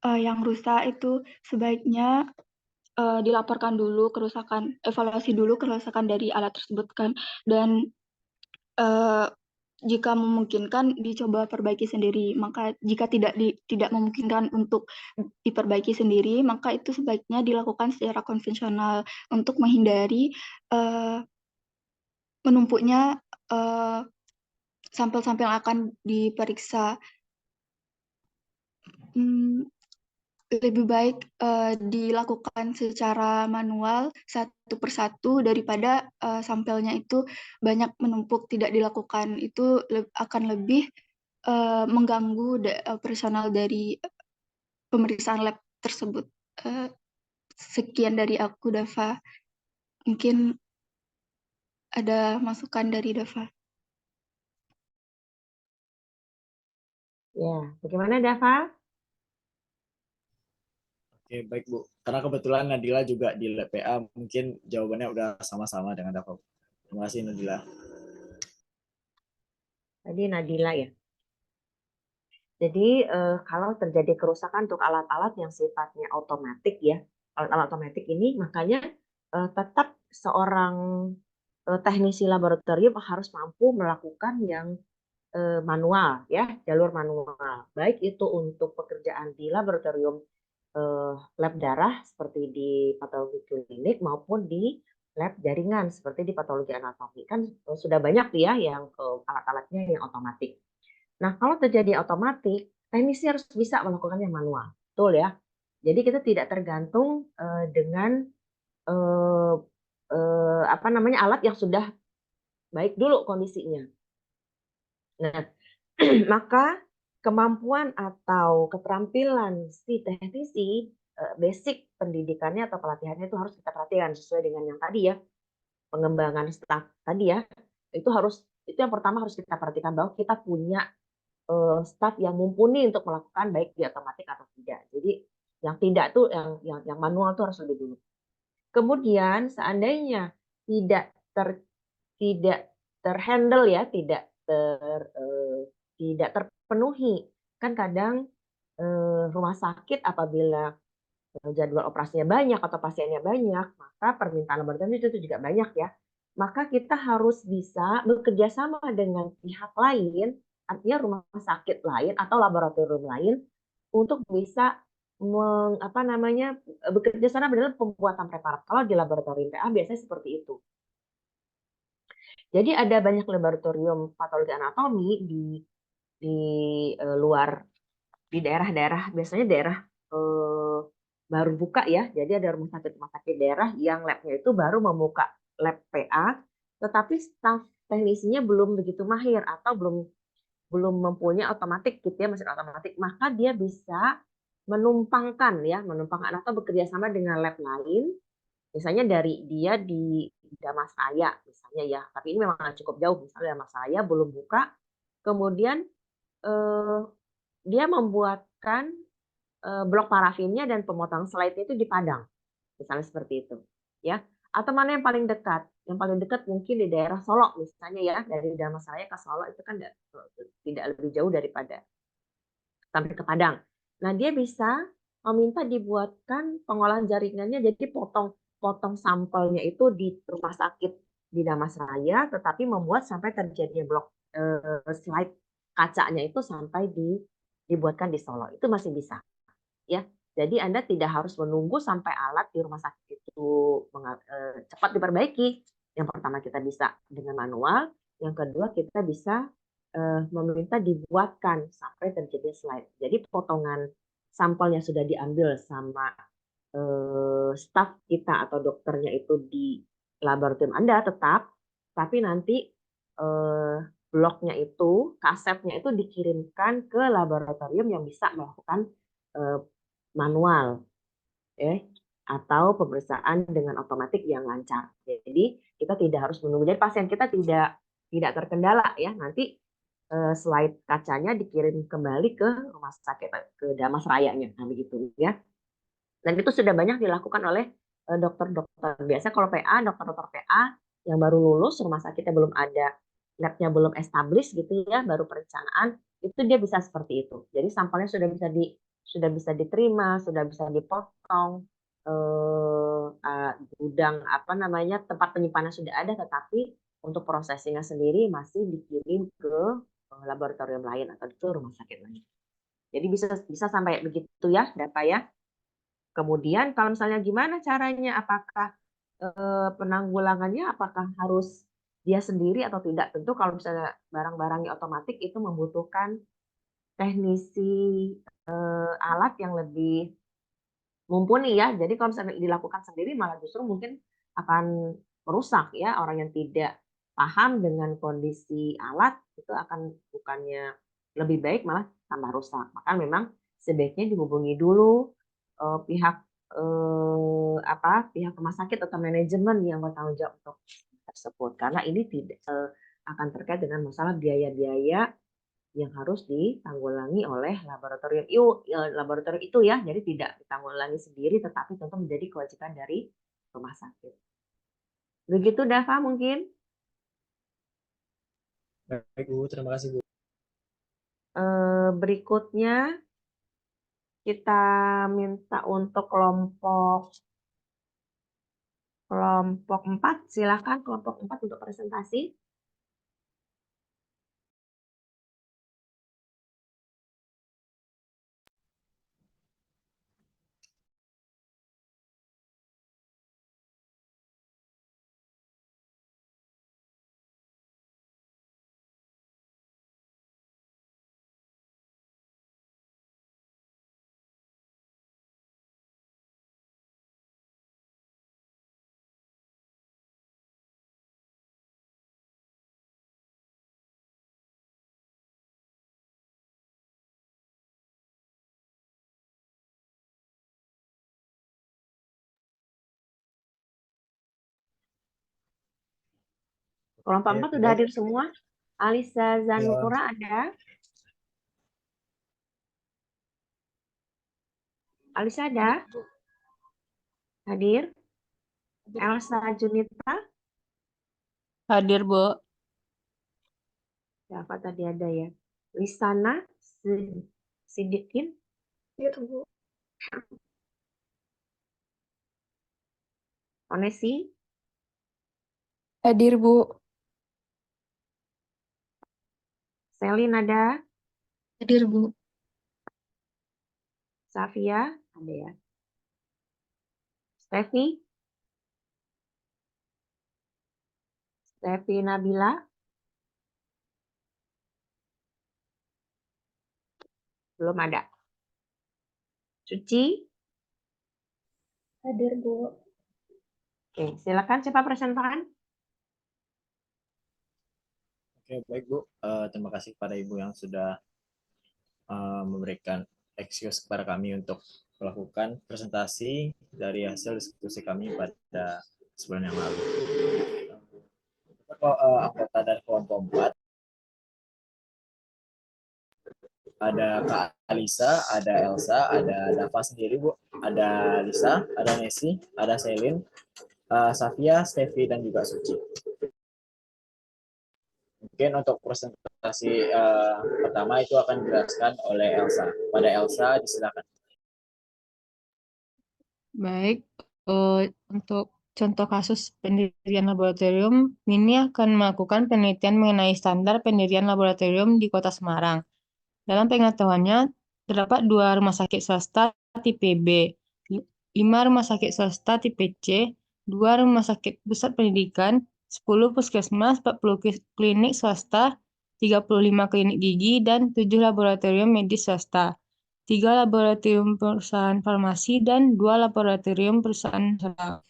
yang rusak itu sebaiknya dilaporkan dulu kerusakan, evaluasi dulu kerusakan dari alat tersebut kan, dan jika memungkinkan dicoba perbaiki sendiri. Maka jika tidak memungkinkan untuk diperbaiki sendiri, maka itu sebaiknya dilakukan secara konvensional untuk menghindari menumpuknya sampel-sampel yang akan diperiksa. Lebih baik dilakukan secara manual satu persatu daripada sampelnya itu banyak menumpuk tidak dilakukan. Itu akan lebih mengganggu operasional dari pemeriksaan lab tersebut. Sekian dari aku, Dava. Mungkin ada masukan dari Dava. Ya, bagaimana Dava? Oke, baik Bu. Karena kebetulan Nadila juga di lab PA, mungkin jawabannya udah sama-sama dengan Dava. Terima kasih Nadila. Tadi Nadila ya. Jadi kalau terjadi kerusakan untuk alat-alat yang sifatnya otomatis ya, alat-alat otomatis ini makanya tetap seorang teknisi laboratorium harus mampu melakukan yang manual ya, jalur manual. Baik itu untuk pekerjaan di laboratorium lab darah seperti di patologi klinik maupun di lab jaringan seperti di patologi anatomi. Kan sudah banyak tuh ya yang alat-alatnya yang otomatis. Nah, kalau terjadi otomatis, teknisi harus bisa melakukannya manual. Betul ya? Jadi kita tidak tergantung dengan apa namanya alat yang sudah baik dulu kondisinya. Nah, maka kemampuan atau keterampilan si teknisi basic pendidikannya atau pelatihannya itu harus kita perhatikan sesuai dengan yang tadi ya, pengembangan staf tadi ya. Itu yang pertama harus kita perhatikan bahwa kita punya staf yang mumpuni untuk melakukan baik di otomatis atau tidak. Jadi yang tidak tuh yang manual tuh harus lebih dulu. Kemudian seandainya tidak terhandle ya, tidak tidak terpenuhi. Kan kadang rumah sakit apabila jadwal operasinya banyak atau pasiennya banyak, maka permintaan laboratorium itu juga banyak ya. Maka kita harus bisa bekerja sama dengan pihak lain, artinya rumah sakit lain atau laboratorium lain untuk bisa bekerja sama dalam pembuatan preparat. Kalau di laboratorium PA biasanya seperti itu. Jadi ada banyak laboratorium patologi anatomi di luar, di daerah-daerah, biasanya daerah baru buka ya. Jadi ada rumah sakit daerah yang labnya itu baru membuka lab PA, tetapi staf teknisinya belum begitu mahir atau belum mempunyai otomatik gitu ya, mesin otomatik. Maka dia bisa menumpangkan atau bekerja sama dengan lab lain. Misalnya dari dia di Damas Raya misalnya ya, tapi ini memang cukup jauh, misalnya Damas Raya belum buka, kemudian dia membuatkan blok parafinnya dan pemotong slide itu di Padang, misalnya seperti itu, ya. Atau mana yang paling dekat? Yang paling dekat mungkin di daerah Solo misalnya ya, dari Damas Raya ke Solo itu kan tidak lebih jauh daripada sampai ke Padang. Nah, dia bisa meminta dibuatkan pengolahan jaringannya, jadi potong sampelnya itu di rumah sakit di Damas Raya, tetapi membuat sampai terjadinya blok slide kacanya itu sampai dibuatkan di Solo. Itu masih bisa, ya. Jadi Anda tidak harus menunggu sampai alat di rumah sakit itu cepat diperbaiki. Yang pertama kita bisa dengan manual, yang kedua kita bisa meminta dibuatkan sampai terjadi slide. Jadi potongan sampelnya sudah diambil sama staf kita atau dokternya itu di laboratorium Anda tetap, tapi nanti bloknya itu, kasetnya itu dikirimkan ke laboratorium yang bisa melakukan manual, atau pemeriksaan dengan otomatik yang lancar. Jadi kita tidak harus menunggu. Jadi pasien kita tidak terkendala ya. Nanti slide kacanya dikirim kembali ke rumah sakit, ke Damas Rayanya, nah begitu ya. Dan itu sudah banyak dilakukan oleh dokter-dokter. Biasa kalau PA, dokter-dokter PA yang baru lulus, rumah sakitnya belum ada, labnya belum established gitu ya, baru perencanaan, itu dia bisa seperti itu. Jadi sampelnya sudah bisa diterima, sudah bisa dipotong, gudang tempat penyimpanan sudah ada, tetapi untuk prosesingnya sendiri masih dikirim ke laboratorium lain atau ke rumah sakit lain. Jadi bisa sampai begitu ya data ya. Kemudian kalau misalnya gimana caranya, apakah penanggulangannya, apakah harus dia sendiri atau tidak? Tentu kalau misalnya barang-barangnya otomatis itu membutuhkan teknisi alat yang lebih mumpuni ya. Jadi kalau misalnya dilakukan sendiri malah justru mungkin akan merusak ya, orang yang tidak paham dengan kondisi alat itu akan bukannya lebih baik malah tambah rusak. Maka memang sebaiknya dihubungi dulu pihak pihak rumah sakit atau manajemen yang bertanggung jawab untuk tersebut, karena ini tidak akan terkait dengan masalah biaya-biaya yang harus ditanggulangi oleh laboratorium itu ya. Jadi tidak ditanggulangi sendiri, tetapi tentu menjadi kewajiban dari rumah sakit. Begitu Dava mungkin. Baik Bu, terima kasih Bu. Berikutnya kita minta untuk kelompok 4, silakan kelompok 4 untuk presentasi. Kelompok 4 sudah hadir semua. Alisa Zanura ada? Alisa ada? Hadir? Elsa Junita? Hadir, Bu. Siapa tadi ada ya? Lisana Sidikin. Iya, Bu. Onesi. Hadir, Bu. Selin ada. Hadir, Bu. Safia ada ya. Stefi. Stefi Nabila. Belum ada. Suci. Hadir, Bu. Oke, silakan siapa presentasi. Oke, baik Bu. Terima kasih kepada Ibu yang sudah memberikan excuse kepada kami untuk melakukan presentasi dari hasil diskusi kami pada sebulan yang lalu. Anggota dari kelompok 4 ada Kak Alisa, ada Elsa, ada Dava sendiri Bu, ada Lisa, ada Nesi, ada Selin, Safia, Stevi, dan juga Suci. Mungkin untuk presentasi pertama itu akan dijelaskan oleh Elsa. Pada Elsa, disilakan. Baik, untuk contoh kasus pendirian laboratorium, Mini akan melakukan penelitian mengenai standar pendirian laboratorium di Kota Semarang. Dalam pengetahuannya, terdapat 2 rumah sakit swasta tipe B, 5 rumah sakit swasta tipe C, 2 rumah sakit pusat pendidikan, 10 puskesmas, 40 klinik swasta, 35 klinik gigi, dan 7 laboratorium medis swasta. 3 laboratorium perusahaan farmasi, dan 2 laboratorium perusahaan halal.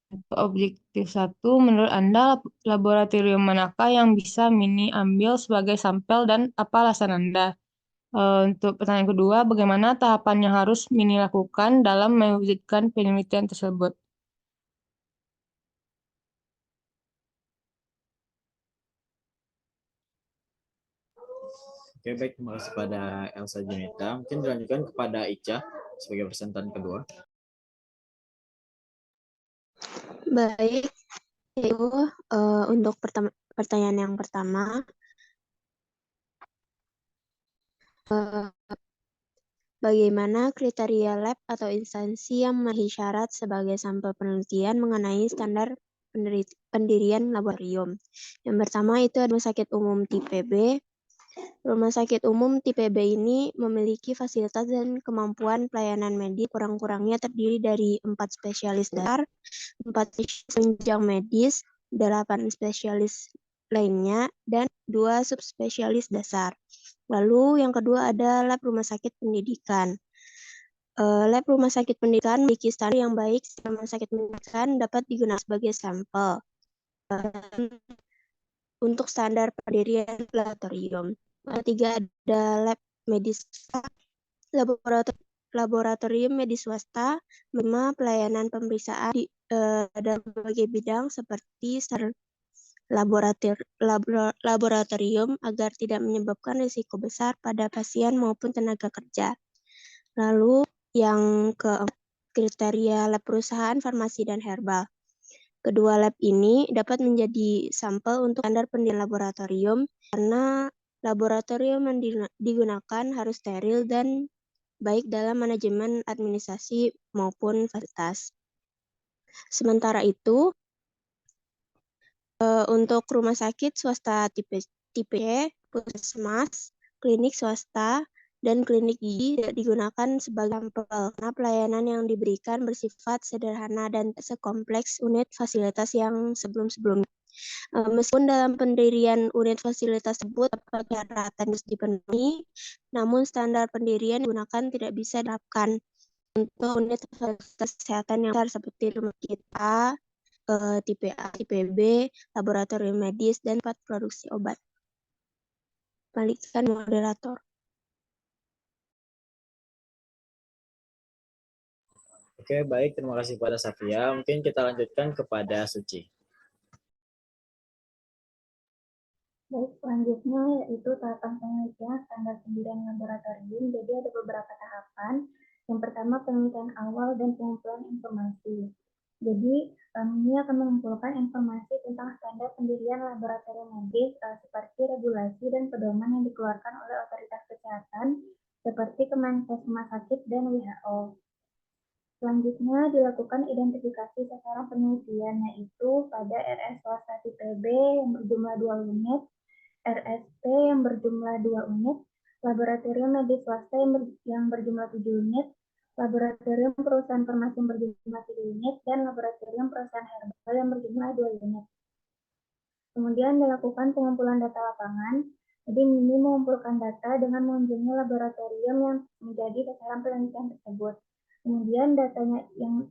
Untuk objektif 1, menurut Anda, laboratorium manakah yang bisa Mini ambil sebagai sampel dan apa alasan Anda? Untuk pertanyaan kedua, bagaimana tahapan yang harus Mini lakukan dalam mewujudkan penelitian tersebut? Oke, baik. Terima kasih pada Elsa Junita. Mungkin dilanjutkan kepada Ica sebagai presentasi kedua. Baik, itu untuk pertanyaan yang pertama, bagaimana kriteria lab atau instansi yang memenuhi syarat sebagai sampel penelitian mengenai standar pendirian laboratorium? Yang pertama itu Rumah Sakit Umum tipe B. Rumah sakit umum tipe B ini memiliki fasilitas dan kemampuan pelayanan medis kurang-kurangnya terdiri dari 4 spesialis dasar, 4 penunjang medis, 8 spesialis lainnya, dan 2 subspesialis dasar. Lalu yang kedua ada lab rumah sakit pendidikan. Lab rumah sakit pendidikan memiliki standar yang baik. Rumah sakit pendidikan dapat digunakan sebagai sampel untuk standar pendirian laboratorium. Ketiga ada lab medis laboratorium medis swasta, 5 pelayanan pemeriksaan di dalam berbagai bidang seperti standar laboratorium agar tidak menyebabkan risiko besar pada pasien maupun tenaga kerja. Lalu yang keempat, kriteria lab perusahaan farmasi dan herbal. Kedua lab ini dapat menjadi sampel untuk standar pendirian laboratorium karena laboratorium yang digunakan harus steril dan baik dalam manajemen administrasi maupun fasilitas. Sementara itu, untuk rumah sakit swasta tipe C, puskesmas, klinik swasta, dan klinik gigi tidak digunakan sebagai sampel karena pelayanan yang diberikan bersifat sederhana dan sekompleks unit fasilitas yang sebelum-sebelumnya. Meskipun dalam pendirian unit fasilitas tersebut dapat persyaratan harus dipenuhi, namun standar pendirian yang digunakan tidak bisa diterapkan untuk unit fasilitas kesehatan yang besar seperti rumah kita, tipe A, tipe B, laboratorium medis, dan tempat produksi obat. Balikkan moderator. Oke, baik. Terima kasih pada Safia. Mungkin kita lanjutkan kepada Suci. Baik, selanjutnya yaitu tahapan penelitian standar pendirian laboratorium. Jadi ada beberapa tahapan. Yang pertama penelitian awal dan pengumpulan informasi. Jadi Kami akan mengumpulkan informasi tentang standar pendirian laboratorium medis seperti regulasi dan pedoman yang dikeluarkan oleh otoritas kesehatan seperti Kemenkes Rumah Sakit dan WHO. Selanjutnya dilakukan identifikasi sasaran penelitian, yaitu pada RS swasta tipe B yang berjumlah 2 unit, RSP yang berjumlah 2 unit, laboratorium medis swasta yang berjumlah 7 unit, laboratorium perusahaan farmasi yang berjumlah 3 unit, dan laboratorium perusahaan herbal yang berjumlah 2 unit. Kemudian dilakukan pengumpulan data lapangan. Jadi ini mengumpulkan data dengan mengunjungi laboratorium yang menjadi sasaran penelitian tersebut. Kemudian data yang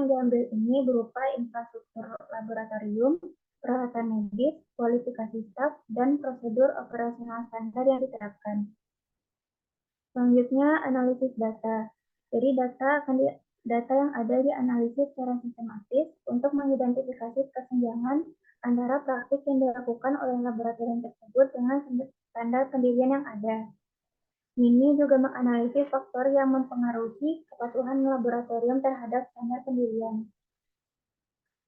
diambil ini berupa infrastruktur laboratorium, peralatan medis, kualifikasi staf, dan prosedur operasional standar yang diterapkan. Selanjutnya, analisis data. Jadi data yang ada dianalisis secara sistematis untuk mengidentifikasi kesenjangan antara praktik yang dilakukan oleh laboratorium tersebut dengan standar pendirian yang ada. Ini juga menganalisis faktor yang mempengaruhi kepatuhan laboratorium terhadap standar pendirian.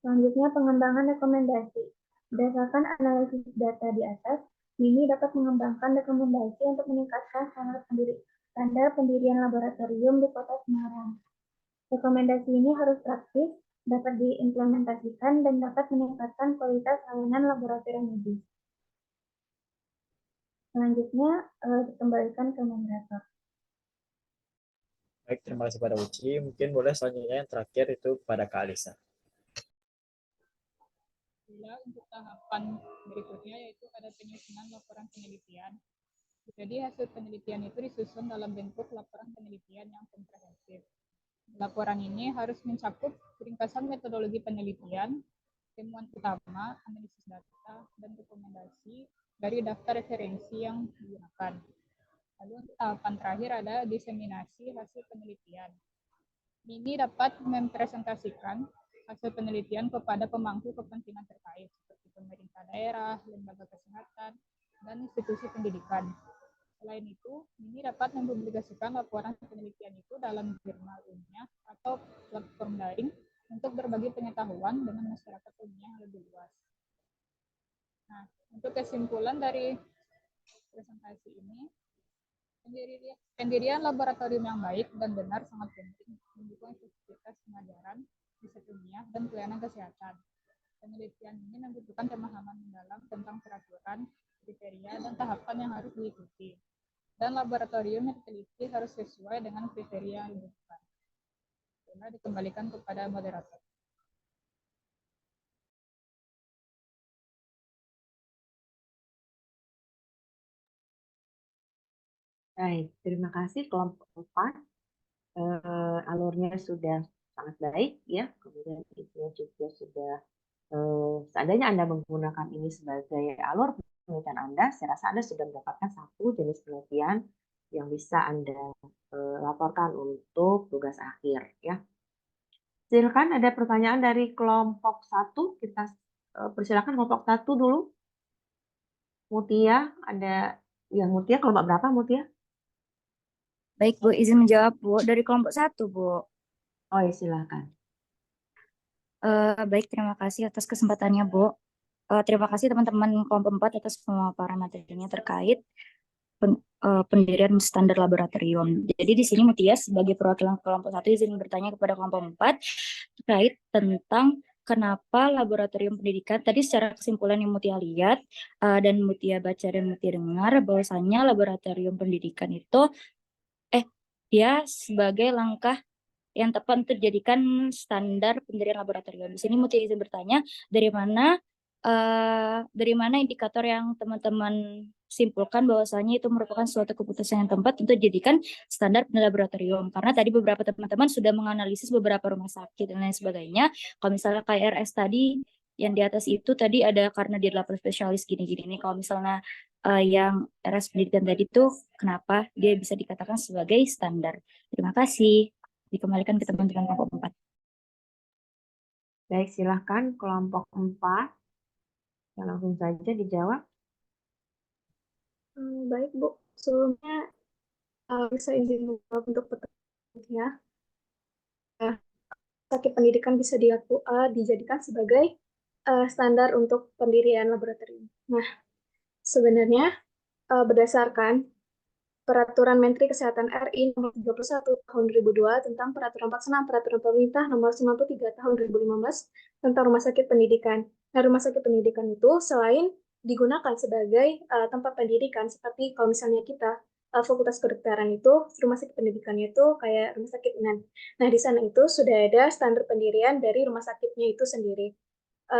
Selanjutnya, pengembangan rekomendasi. Berdasarkan analisis data di atas, Mini dapat mengembangkan rekomendasi untuk meningkatkan standar pendirian laboratorium di Kota Semarang. Rekomendasi ini harus praktis, dapat diimplementasikan, dan dapat meningkatkan kualitas layanan laboratorium medis. Selanjutnya, dikembalikan ke moderator. Baik, terima kasih pada Uci. Mungkin boleh selanjutnya yang terakhir itu pada Kak Alisa. Untuk tahapan berikutnya yaitu ada penyusunan laporan penelitian. Jadi hasil penelitian itu disusun dalam bentuk laporan penelitian yang komprehensif. Laporan ini harus mencakup ringkasan metodologi penelitian, temuan utama, analisis data, dan rekomendasi dari daftar referensi yang digunakan. Lalu untuk tahapan terakhir ada diseminasi hasil penelitian. Ini dapat mempresentasikan hasil penelitian kepada pemangku kepentingan terkait seperti pemerintah daerah, lembaga kesehatan, dan institusi pendidikan. Selain itu, ini dapat mempublikasikan laporan penelitian itu dalam jurnal ilmiah atau platform daring untuk berbagi pengetahuan dengan masyarakat ilmiah yang lebih luas. Nah, untuk kesimpulan dari presentasi ini, pendirian laboratorium yang baik dan benar sangat penting mendukung efektivitas pengajaran, riset ilmiah, dan pelayanan kesehatan. Penelitian ini membutuhkan pemahaman mendalam tentang peraturan, kriteria, dan tahapan yang harus diikuti. Dan laboratorium yang diteliti harus sesuai dengan kriteria yang dibutuhkan. Bila dikembalikan kepada moderator. Baik, terima kasih kelompok 4. Alurnya sudah sangat baik ya, kemudian isinya juga sudah seandainya Anda menggunakan ini sebagai alur penelitian Anda, saya rasa Anda sudah mendapatkan satu jenis penelitian yang bisa Anda laporkan untuk tugas akhir ya. Silakan ada pertanyaan dari kelompok 1, kita persilakan kelompok 1 dulu. Mutia, ada ya Mutia, kelompok berapa Mutia? Baik Bu, izin menjawab Bu, dari kelompok 1 Bu. Oh ya silakan. Baik, terima kasih atas kesempatannya Bu. Terima kasih teman-teman kelompok 4 atas pemaparan materinya terkait pendirian standar laboratorium. Jadi di sini Mutia sebagai perwakilan kelompok 1 izin bertanya kepada kelompok 4 terkait tentang kenapa laboratorium pendidikan, tadi secara kesimpulan yang Mutia lihat dan Mutia baca dan Mutia dengar bahwasannya laboratorium pendidikan itu ya sebagai langkah yang tepat untuk dijadikan standar pendirian laboratorium. Di sini Mutia izin bertanya dari mana indikator yang teman-teman simpulkan bahwasanya itu merupakan suatu keputusan yang tepat untuk dijadikan standar pendirian laboratorium. Karena tadi beberapa teman-teman sudah menganalisis beberapa rumah sakit dan lain sebagainya. Kalau misalnya KRS tadi yang di atas itu tadi ada karena dia 8 spesialis gini-gini nih. Kalau misalnya yang RS pendidikan tadi tuh kenapa dia bisa dikatakan sebagai standar. Terima kasih. Dikembalikan ke teman-teman kelompok 4. Baik, silahkan kelompok 4. Ya, langsung saja dijawab. Baik Bu, sebelumnya bisa izin menjawab untuk pertanyaan ya. sakit pendidikan bisa dijadikan sebagai standar untuk pendirian laboratorium. Nah, sebenarnya berdasarkan Peraturan Menteri Kesehatan RI Nomor 31 Tahun 2002 tentang Peraturan Pelaksana Peraturan Pemerintah Nomor 93 Tahun 2015 tentang Rumah Sakit Pendidikan. Nah, Rumah Sakit Pendidikan itu selain digunakan sebagai tempat pendidikan, seperti kalau misalnya kita Fakultas Kedokteran itu, Rumah Sakit Pendidikannya itu kayak Rumah Sakit UNAN. Nah, di sana itu sudah ada standar pendirian dari rumah sakitnya itu sendiri.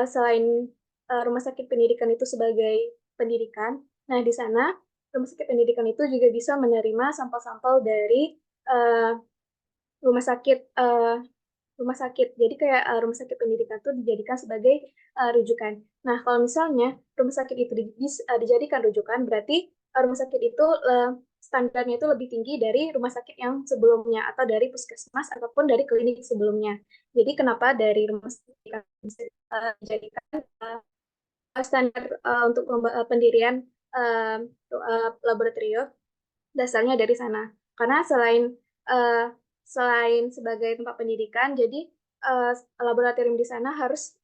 Selain Rumah Sakit Pendidikan itu sebagai pendidikan, nah di sana Rumah Sakit Pendidikan itu juga bisa menerima sampel-sampel dari rumah sakit. Jadi kayak rumah sakit pendidikan itu dijadikan sebagai rujukan. Nah, kalau misalnya rumah sakit itu dijadikan rujukan, berarti rumah sakit itu standarnya itu lebih tinggi dari rumah sakit yang sebelumnya atau dari puskesmas ataupun dari klinik sebelumnya. Jadi kenapa dari rumah sakit bisa dijadikan standar untuk pendirian laboratorium, dasarnya dari sana. Karena selain sebagai tempat pendidikan, jadi laboratorium di sana harus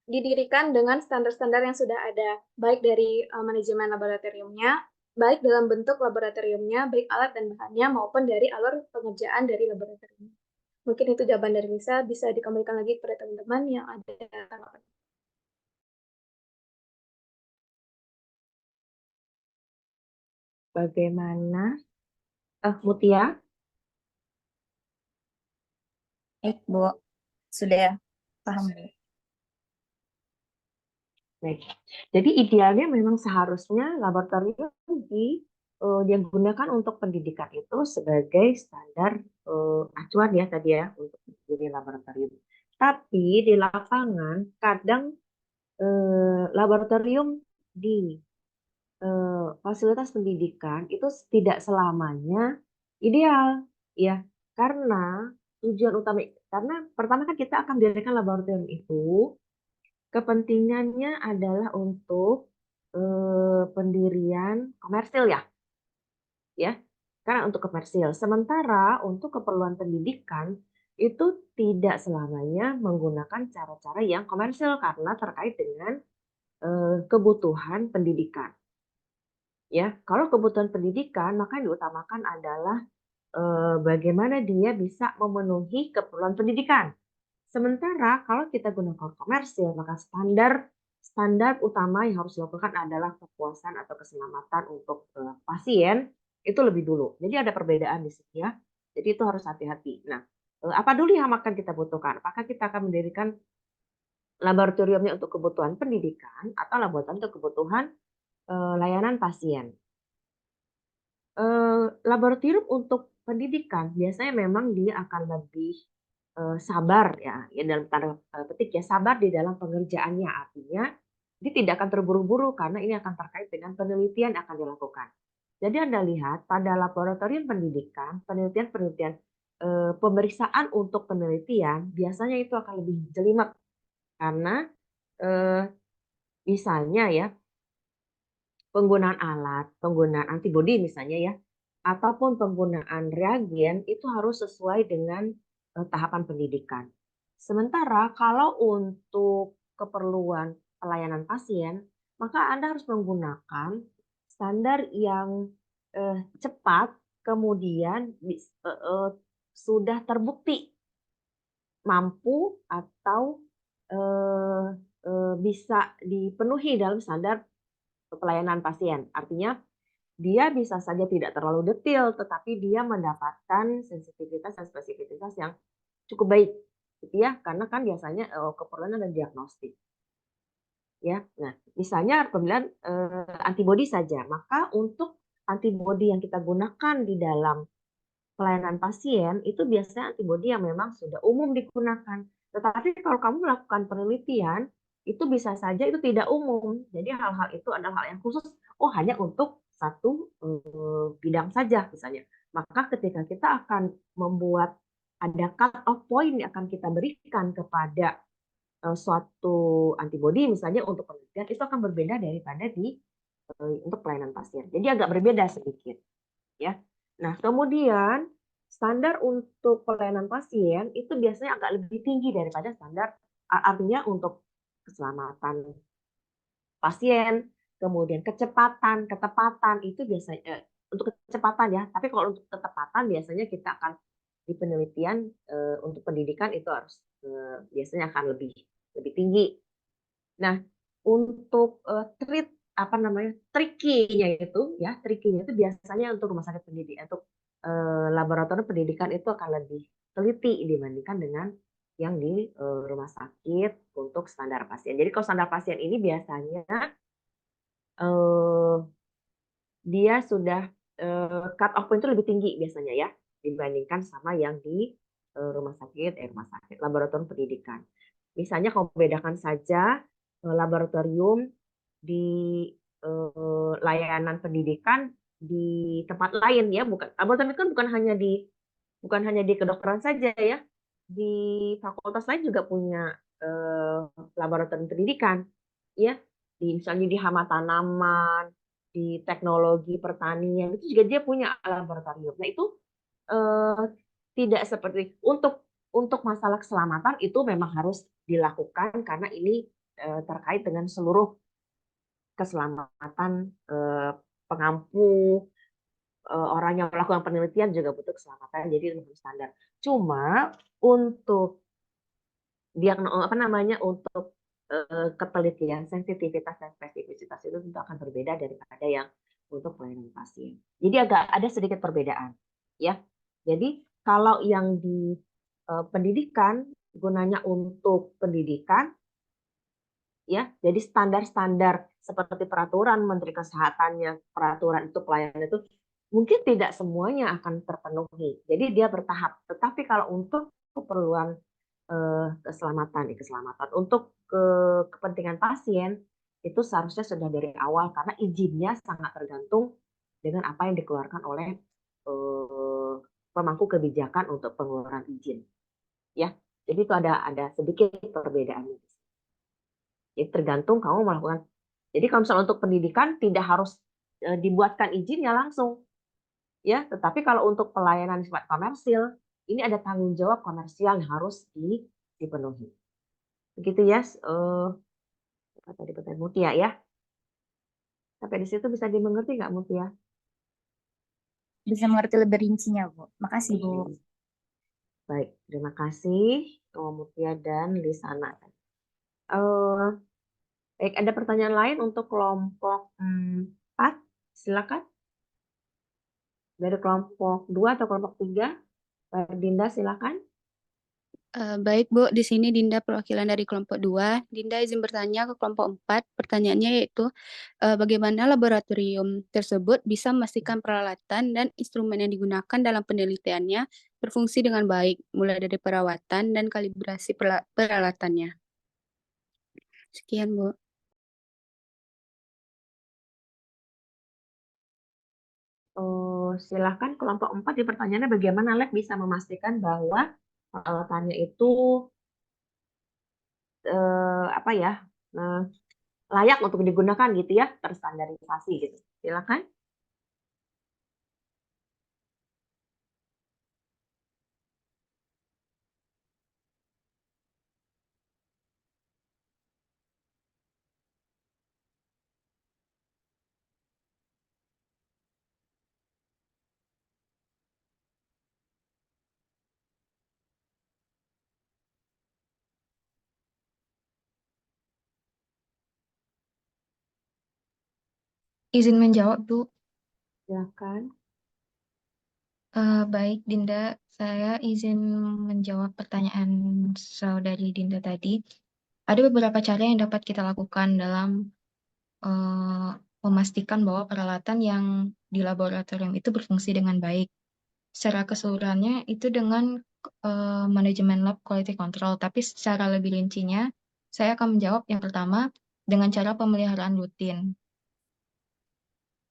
didirikan dengan standar-standar yang sudah ada, baik dari manajemen laboratoriumnya, baik dalam bentuk laboratoriumnya, baik alat dan bahannya, maupun dari alur pengerjaan dari laboratorium. Mungkin itu jawaban dari Lisa, bisa dikembalikan lagi kepada teman-teman yang ada tanggapan. Bagaimana? Mutia? Baik, Bu. Sudah paham, Bu. Baik. Jadi idealnya memang seharusnya laboratorium digunakan untuk pendidikan itu sebagai standar acuan ya tadi ya untuk jadi laboratorium. Tapi di lapangan kadang laboratorium di fasilitas pendidikan itu tidak selamanya ideal ya, karena tujuan utama, karena pertama kan kita akan mendirikan laboratorium itu kepentingannya adalah untuk pendirian komersil ya, karena untuk komersil. Sementara untuk keperluan pendidikan itu tidak selamanya menggunakan cara-cara yang komersil karena terkait dengan kebutuhan pendidikan. Ya, kalau kebutuhan pendidikan maka yang diutamakan adalah bagaimana dia bisa memenuhi keperluan pendidikan. Sementara kalau kita gunakan komersil maka standar utama yang harus dilakukan adalah kepuasan atau keselamatan untuk pasien itu lebih dulu. Jadi ada perbedaan di sini ya. Jadi itu harus hati-hati. Nah, apa dulu yang akan kita butuhkan? Apakah kita akan mendirikan laboratoriumnya untuk kebutuhan pendidikan atau laboratorium untuk kebutuhan layanan pasien? Laboratorium untuk pendidikan biasanya memang dia akan lebih sabar ya dalam tanda petik ya, sabar di dalam pengerjaannya, artinya dia tidak akan terburu-buru karena ini akan terkait dengan penelitian yang akan dilakukan. Jadi Anda lihat pada laboratorium pendidikan, penelitian pemeriksaan untuk penelitian biasanya itu akan lebih jelimet karena misalnya ya penggunaan alat, penggunaan antibodi misalnya ya, ataupun penggunaan reagen itu harus sesuai dengan tahapan pendidikan. Sementara kalau untuk keperluan pelayanan pasien, maka Anda harus menggunakan standar yang cepat, kemudian sudah terbukti mampu atau bisa dipenuhi dalam standar pelayanan pasien. Artinya dia bisa saja tidak terlalu detail, tetapi dia mendapatkan sensitivitas dan spesifisitas yang cukup baik, gitu ya. Karena kan biasanya keperluan ada diagnostik, ya. Nah, misalnya pemilihan antibodi saja, maka untuk antibodi yang kita gunakan di dalam pelayanan pasien itu biasanya antibodi yang memang sudah umum digunakan. Tetapi kalau kamu melakukan penelitian itu bisa saja itu tidak umum. Jadi hal-hal itu adalah hal yang khusus. Oh, hanya untuk satu bidang saja misalnya. Maka ketika kita akan membuat ada cut off point yang akan kita berikan kepada suatu antibodi misalnya untuk penelitian itu akan berbeda daripada untuk pelayanan pasien. Jadi agak berbeda sedikit, ya. Nah, kemudian standar untuk pelayanan pasien itu biasanya agak lebih tinggi daripada standar, artinya untuk keselamatan pasien, kemudian kecepatan, ketepatan itu biasanya untuk kecepatan ya. Tapi kalau untuk ketepatan biasanya kita akan di penelitian untuk pendidikan itu harus biasanya akan lebih tinggi. Nah, untuk tricky-nya itu biasanya untuk rumah sakit pendidikan, untuk laboratorium pendidikan itu akan lebih teliti dibandingkan dengan yang di rumah sakit untuk standar pasien. Jadi kalau standar pasien ini biasanya dia sudah cut off point itu lebih tinggi biasanya ya dibandingkan sama yang di rumah sakit laboratorium pendidikan. Misalnya kalau bedakan saja laboratorium di layanan pendidikan di tempat lain ya, laboratorium kan bukan hanya di kedokteran saja ya, di fakultas lain juga punya laboratorium pendidikan ya, misalnya di hama tanaman, di teknologi pertanian itu juga dia punya laboratorium. Nah itu tidak seperti untuk masalah keselamatan itu memang harus dilakukan karena ini terkait dengan seluruh keselamatan pengampu, orang yang melakukan penelitian juga butuh keselamatan, jadi lebih standar. Cuma untuk untuk ketelitian, sensitivitas dan spesifisitas itu tentu akan berbeda daripada yang untuk pelayanan pasien. Jadi agak ada sedikit perbedaan, ya. Jadi kalau yang di pendidikan gunanya untuk pendidikan, ya. Jadi standar-standar seperti peraturan Menteri Kesehatannya, peraturan itu pelayanan itu mungkin tidak semuanya akan terpenuhi. Jadi dia bertahap. Tetapi kalau untuk keperluan keselamatan untuk kepentingan pasien itu seharusnya sudah dari awal karena izinnya sangat tergantung dengan apa yang dikeluarkan oleh pemangku kebijakan untuk pengeluaran izin ya. Jadi itu ada sedikit perbedaannya. Jadi tergantung kamu melakukan. Jadi kalau misalnya untuk pendidikan tidak harus dibuatkan izinnya langsung ya, tetapi kalau untuk pelayanan sifat komersil ini ada tanggung jawab komersial yang harus dipenuhi. Begitu ya, tadi pertanyaan Mutia ya. Sampai di situ bisa dimengerti nggak Mutia? Bisa mengerti lebih rincinya, Bu. Makasih, Bu. Baik, terima kasih Mutia dan Lisana. Baik, ada pertanyaan lain untuk kelompok 4? Silakan. Dari kelompok 2 atau kelompok 3? Dinda silakan. Baik Bu, di sini Dinda perwakilan dari kelompok 2. Dinda izin bertanya ke kelompok 4. Pertanyaannya yaitu bagaimana laboratorium tersebut bisa memastikan peralatan dan instrumen yang digunakan dalam penelitiannya berfungsi dengan baik, mulai dari perawatan dan kalibrasi peralatannya. Sekian Bu. Silakan kelompok 4 di pertanyaannya bagaimana lab bisa memastikan bahwa peralatannya itu layak untuk digunakan gitu ya, terstandarisasi gitu. Silakan. Izin menjawab, Bu. Silakan. Baik, Dinda. Saya izin menjawab pertanyaan saudari Dinda tadi. Ada beberapa cara yang dapat kita lakukan dalam memastikan bahwa peralatan yang di laboratorium itu berfungsi dengan baik. Secara keseluruhannya itu dengan manajemen lab quality control, tapi secara lebih rincinya saya akan menjawab yang pertama dengan cara pemeliharaan rutin.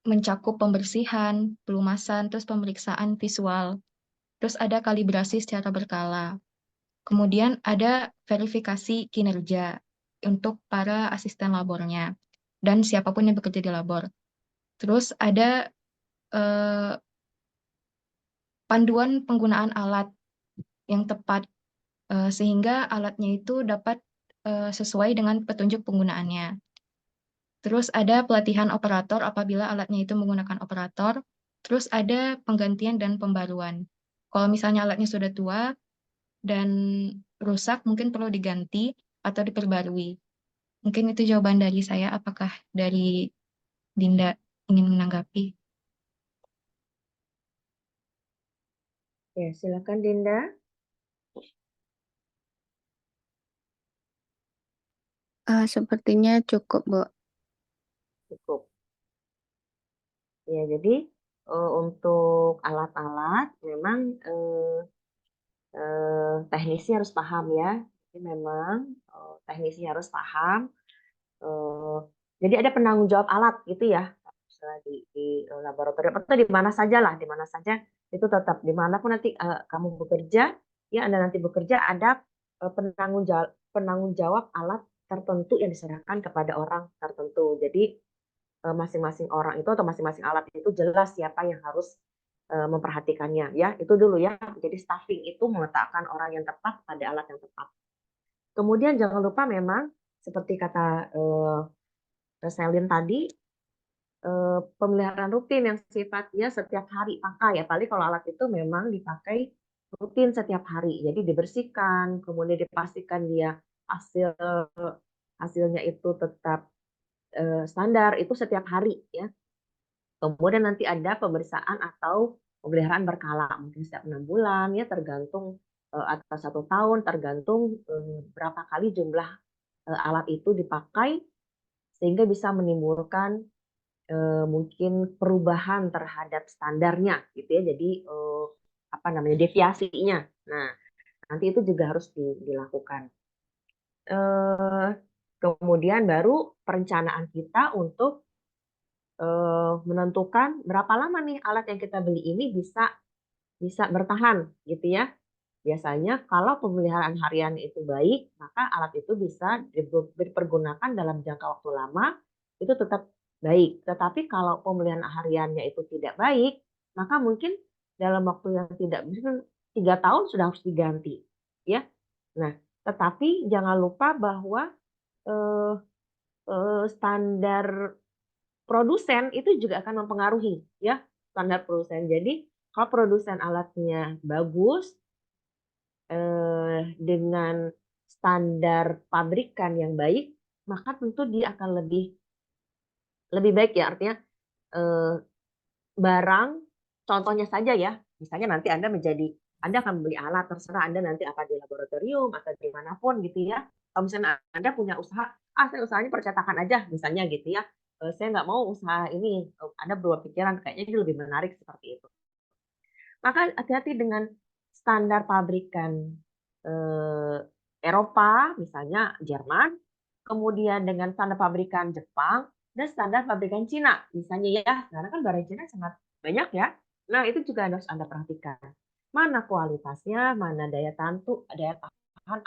Mencakup pembersihan, pelumasan, terus pemeriksaan visual. Terus ada kalibrasi secara berkala. Kemudian ada verifikasi kinerja untuk para asisten labornya dan siapapun yang bekerja di labor. Terus ada panduan penggunaan alat yang tepat sehingga alatnya itu dapat sesuai dengan petunjuk penggunaannya. Terus ada pelatihan operator apabila alatnya itu menggunakan operator. Terus ada penggantian dan pembaruan. Kalau misalnya alatnya sudah tua dan rusak, mungkin perlu diganti atau diperbarui. Mungkin itu jawaban dari saya. Apakah dari Dinda ingin menanggapi? Ya, silakan Dinda. Sepertinya cukup, Bu. Cukup. Ya, jadi untuk alat-alat memang teknisi harus paham ya. Jadi memang teknisi harus paham. Jadi ada penanggung jawab alat gitu ya. Misalnya di laboratorium atau di mana saja lah, di mana saja itu tetap dimanapun nanti kamu bekerja, ya Anda nanti bekerja ada penanggung jawab alat tertentu yang diserahkan kepada orang tertentu. Jadi masing-masing orang itu atau masing-masing alat itu jelas siapa yang harus memperhatikannya ya. Itu dulu ya. Jadi staffing itu meletakkan orang yang tepat pada alat yang tepat. Kemudian jangan lupa memang seperti kata Selin tadi, pemeliharaan rutin yang sifatnya setiap hari pakai, apalagi kalau alat itu memang dipakai rutin setiap hari. Jadi dibersihkan, kemudian dipastikan dia hasilnya itu tetap standar itu setiap hari ya. Kemudian nanti ada pemeriksaan atau pemeliharaan berkala, mungkin setiap 6 bulan ya, tergantung atau 1 tahun, tergantung berapa kali jumlah alat itu dipakai sehingga bisa menimbulkan mungkin perubahan terhadap standarnya gitu ya. Jadi apa namanya deviasinya. Nah, nanti itu juga harus dilakukan. Kemudian baru perencanaan kita untuk menentukan berapa lama nih alat yang kita beli ini bisa bertahan gitu ya. Biasanya kalau pemeliharaan harian itu baik, maka alat itu bisa dipergunakan dalam jangka waktu lama, itu tetap baik. Tetapi kalau pemeliharaan hariannya itu tidak baik, maka mungkin dalam waktu yang tidak bisa 3 tahun sudah harus diganti, ya. Nah, tetapi jangan lupa bahwa standar produsen itu juga akan mempengaruhi, ya, standar produsen. Jadi kalau produsen alatnya bagus, dengan standar pabrikan yang baik, maka tentu dia akan lebih baik ya, artinya barang contohnya saja ya, misalnya nanti Anda akan membeli alat, terserah Anda nanti apa di laboratorium atau dimanapun gitu ya. Kalau misalnya Anda punya usaha, saya usahanya percetakan aja misalnya gitu ya, saya nggak mau usaha ini, Anda berubah pikiran, kayaknya ini lebih menarik seperti itu. Maka hati-hati dengan standar pabrikan Eropa, misalnya Jerman, kemudian dengan standar pabrikan Jepang, dan standar pabrikan Cina, misalnya ya, karena kan barang Cina sangat banyak ya. Nah, itu juga harus Anda perhatikan. Mana kualitasnya, mana daya tahan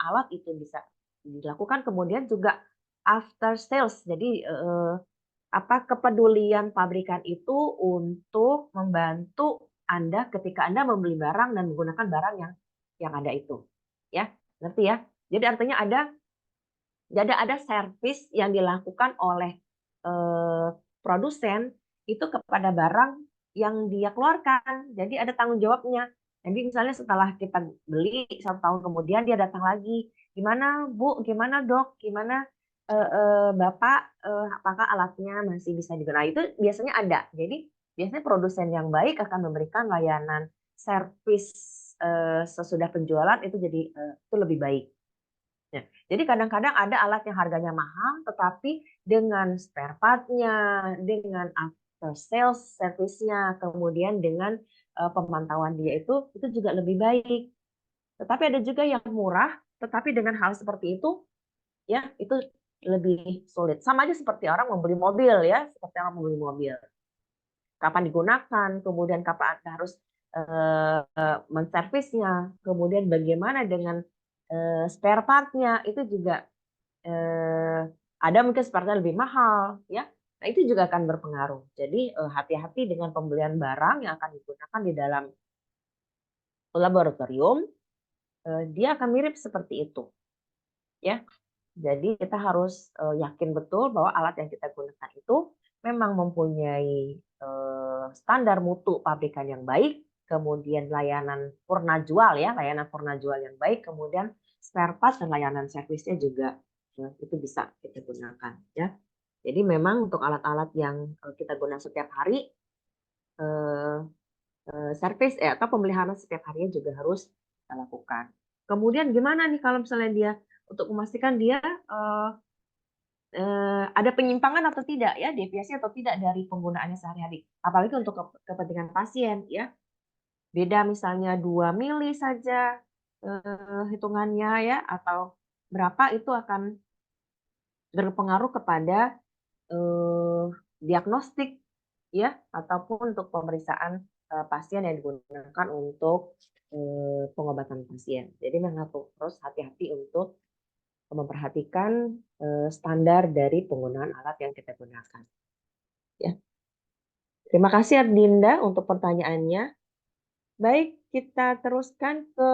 alat itu bisa dilakukan, kemudian juga after sales. Jadi kepedulian pabrikan itu untuk membantu Anda ketika Anda membeli barang dan menggunakan barang yang ada itu. Ya, ngerti ya? Jadi artinya ada servis yang dilakukan oleh produsen itu kepada barang yang dia keluarkan. Jadi ada tanggung jawabnya. Jadi misalnya setelah kita beli 1 tahun kemudian dia datang lagi, gimana Bu, gimana Dok, gimana Bapak, apakah alatnya masih bisa digunakan? Itu biasanya ada. Jadi biasanya produsen yang baik akan memberikan layanan servis sesudah penjualan itu itu lebih baik. Ya, jadi kadang-kadang ada alat yang harganya mahal, tetapi dengan spare part-nya, dengan after sales service-nya, kemudian dengan pemantauan dia itu juga lebih baik. Tetapi ada juga yang murah, tetapi dengan hal seperti itu, ya itu lebih sulit. Sama aja seperti orang membeli mobil ya, seperti orang membeli mobil. Kapan digunakan, kemudian kapan Anda harus menservisnya, kemudian bagaimana dengan spare part-nya, itu juga ada mungkin spare part lebih mahal ya. Nah, itu juga akan berpengaruh. Jadi hati-hati dengan pembelian barang yang akan digunakan di dalam laboratorium, dia akan mirip seperti itu. Ya. Jadi kita harus yakin betul bahwa alat yang kita gunakan itu memang mempunyai standar mutu pabrikan yang baik, kemudian layanan purna jual yang baik, kemudian spare part dan layanan servisnya juga itu bisa kita gunakan ya. Jadi memang untuk alat-alat yang kita gunakan setiap hari servis atau pemeliharaan setiap harinya juga harus kita lakukan. Kemudian gimana nih kalau misalnya dia untuk memastikan dia ada penyimpangan atau tidak ya, deviasi atau tidak dari penggunaannya sehari-hari. Apalagi untuk kepentingan pasien ya. Beda misalnya 2 mili saja hitungannya ya, atau berapa itu akan berpengaruh kepada diagnostik ya, ataupun untuk pemeriksaan pasien yang digunakan untuk pengobatan pasien. Jadi memang harus hati-hati untuk memperhatikan standar dari penggunaan alat yang kita gunakan. Ya. Terima kasih Dinda untuk pertanyaannya. Baik, kita teruskan ke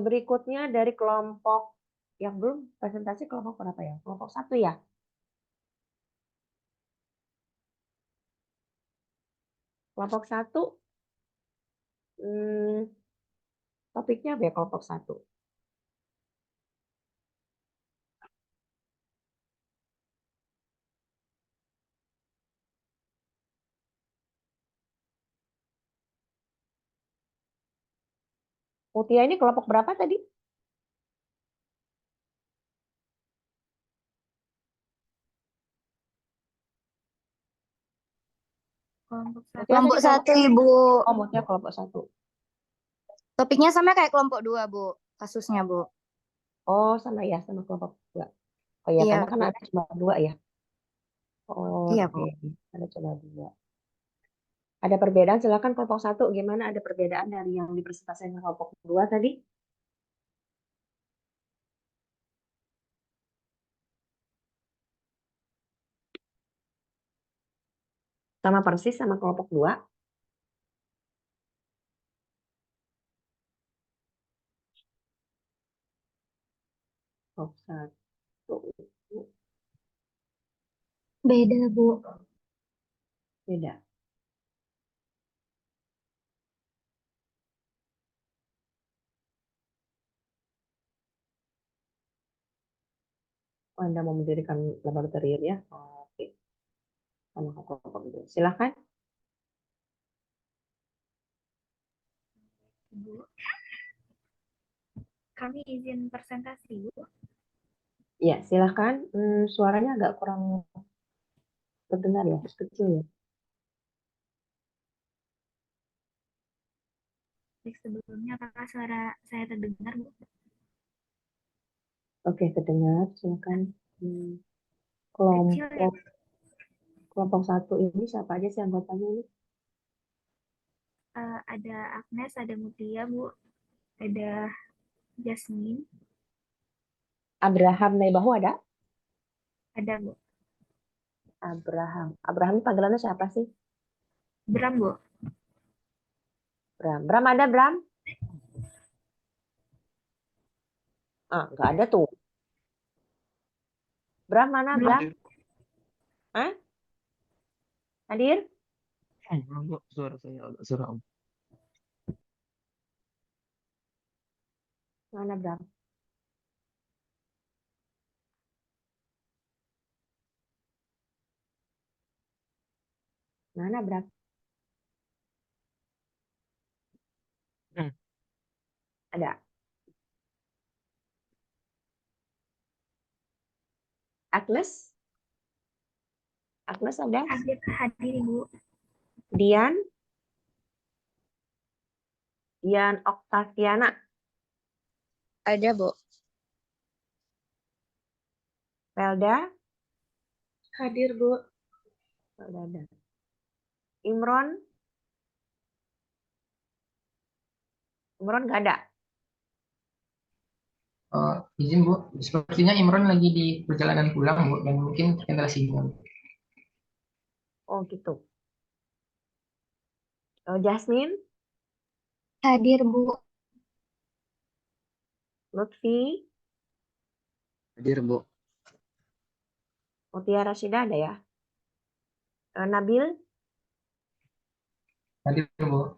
berikutnya dari kelompok yang belum presentasi, kelompok berapa ya? Kelompok 1 ya? Kelompok 1 topiknya apa ya kelompok 1? Mutia ini kelompok berapa tadi? Kelompok 1, Ibu. Oh, Mutia kelompok 1. Topiknya sama kayak kelompok 2, Bu. Kasusnya, Bu. Oh, sama ya, sama kelompok 2. Oh ya, Iya, karena kan Bu. ada cuma 2 ya. Oh, Iya, oke. Bu. Ada cuma 2. Ada perbedaan, silakan kelompok 1 gimana, ada perbedaan dari yang dipresentasikan kelompok 2 tadi? Sama persis sama kelompok 2? Kelompok 1. Beda, Bu. Beda. Oh, Anda mau mendirikan laboratorium ya? Oh, oke. Sama kelompok 2. Silakan. Bu, kami izin presentasi, Bu. Ya, silakan. Suaranya agak kurang terdengar ya, kecil ya. Sebelumnya apakah suara saya terdengar, Bu? Oke, terdengar. Silakan. Kecil ya? Kelompok 1 ini siapa aja sih anggotanya ini? Ada Agnes, ada Mutia, Bu. Ada Jasmine. Abraham Naibahu ada? Ada, Bu. Abraham. Abraham ini panggilannya siapa sih? Bram, Bu. Bram. Bram ada, Bram? Ah, nggak ada tuh. Bram mana, Bram? Hah? Hadir? Suara saya agak seram. Mana, Bram? Mana, Bram? Ada. Agnes? Agnes ada? Hadir, Ibu. Dian? Dian Oktaviana? Ada, Bu. Felda? Hadir, Bu. Felda ada. Imron? Imron nggak ada? Izin Bu, sepertinya Imron lagi di perjalanan pulang Bu, dan mungkin terkendala sinyal. Oh gitu. Jasmine? Hadir, Bu. Lutfi, Hadir, Bu. Mutia Rasida ada ya? Nabil, Hadir, Bu.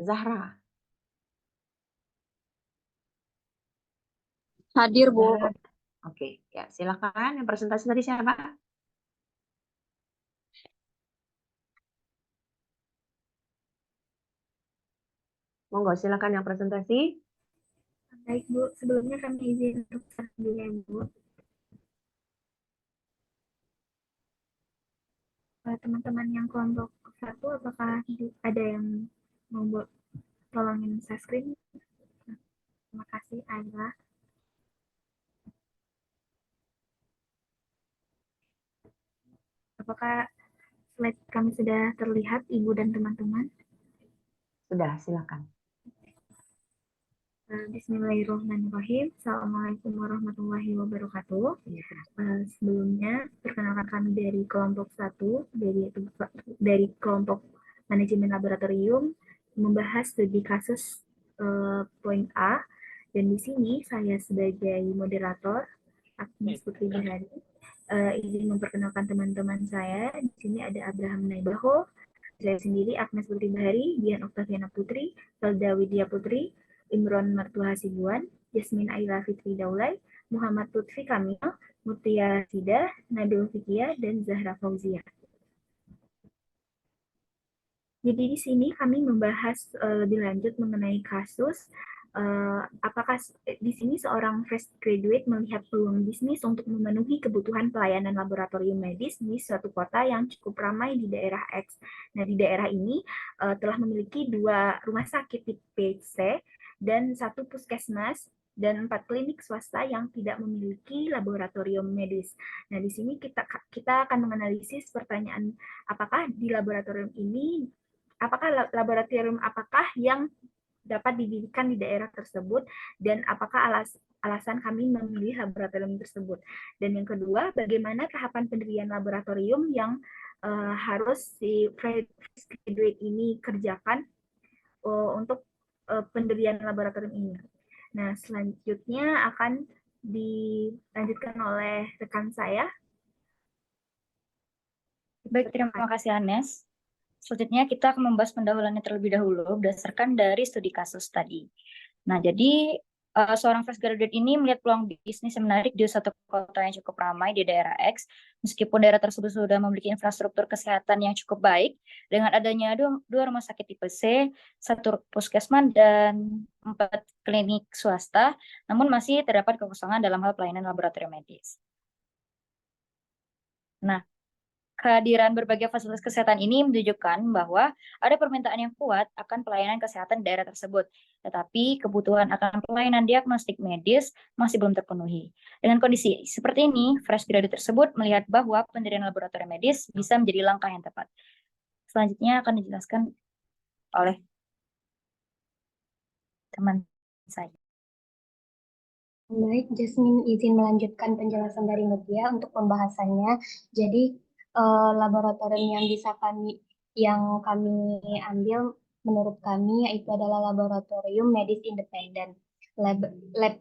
Zahra. Hadir, Bu. Zahra. Oke, ya silakan. Yang presentasi tadi siapa? Monggo, silakan yang presentasi. Baik, Bu. Sebelumnya kami izin untuk start dulu ya, Bu. Teman-teman yang kelompok 1, apakah ada yang mau tolongin share screen? Terima kasih, Ayla. Apakah slide kami sudah terlihat, Ibu dan teman-teman? Sudah, silakan. Bismillahirrahmanirrahim. Assalamualaikum warahmatullahi wabarakatuh. Sebelumnya, perkenalkan kami dari kelompok 1, dari kelompok manajemen laboratorium, membahas studi kasus poin A. Dan di sini saya sebagai moderator, Agnes Putri Bahari, izin memperkenalkan teman-teman saya. Di sini ada Abraham Naibaho, saya sendiri Agnes Putri Bahari, Dian Oktaviana Putri, Felda Widya Putri, Imron Martua Hasibuan, Yasmin Aila Fitri Daulay, Muhammad Lutfi Kamil, Mutia Rasida, Nabil Fikia, dan Zahra Fauzia. Jadi di sini kami membahas lebih lanjut mengenai kasus apakah di sini seorang fresh graduate melihat peluang bisnis untuk memenuhi kebutuhan pelayanan laboratorium medis di suatu kota yang cukup ramai di daerah X. Nah, di daerah ini telah memiliki 2 rumah sakit tipe C dan 1 puskesmas dan 4 klinik swasta yang tidak memiliki laboratorium medis. Nah, di sini kita akan menganalisis pertanyaan apakah di laboratorium ini apakah yang dapat didirikan di daerah tersebut dan apakah alasan kami memilih laboratorium tersebut. Dan yang kedua, bagaimana tahapan pendirian laboratorium yang harus si fresh graduate ini kerjakan untuk pendirian laboratorium ini. Nah, selanjutnya akan dilanjutkan oleh rekan saya. Baik, terima kasih Anes. Selanjutnya kita akan membahas pendahuluannya terlebih dahulu berdasarkan dari studi kasus tadi. Nah, jadi seorang fresh graduate ini melihat peluang bisnis yang menarik di satu kota yang cukup ramai di daerah X, meskipun daerah tersebut sudah memiliki infrastruktur kesehatan yang cukup baik, dengan adanya 2 rumah sakit tipe C, 1 puskesmas, dan 4 klinik swasta, namun masih terdapat kekosongan dalam hal pelayanan laboratorium medis. Nah, kehadiran berbagai fasilitas kesehatan ini menunjukkan bahwa ada permintaan yang kuat akan pelayanan kesehatan di daerah tersebut, tetapi kebutuhan akan pelayanan diagnostik medis masih belum terpenuhi. Dengan kondisi seperti ini, fresh graduate tersebut melihat bahwa pendirian laboratorium medis bisa menjadi langkah yang tepat. Selanjutnya akan dijelaskan oleh teman saya. Baik, Jasmine izin melanjutkan penjelasan dari Mutia untuk pembahasannya. Jadi laboratorium yang kami ambil menurut kami yaitu adalah laboratorium medis independen. Lab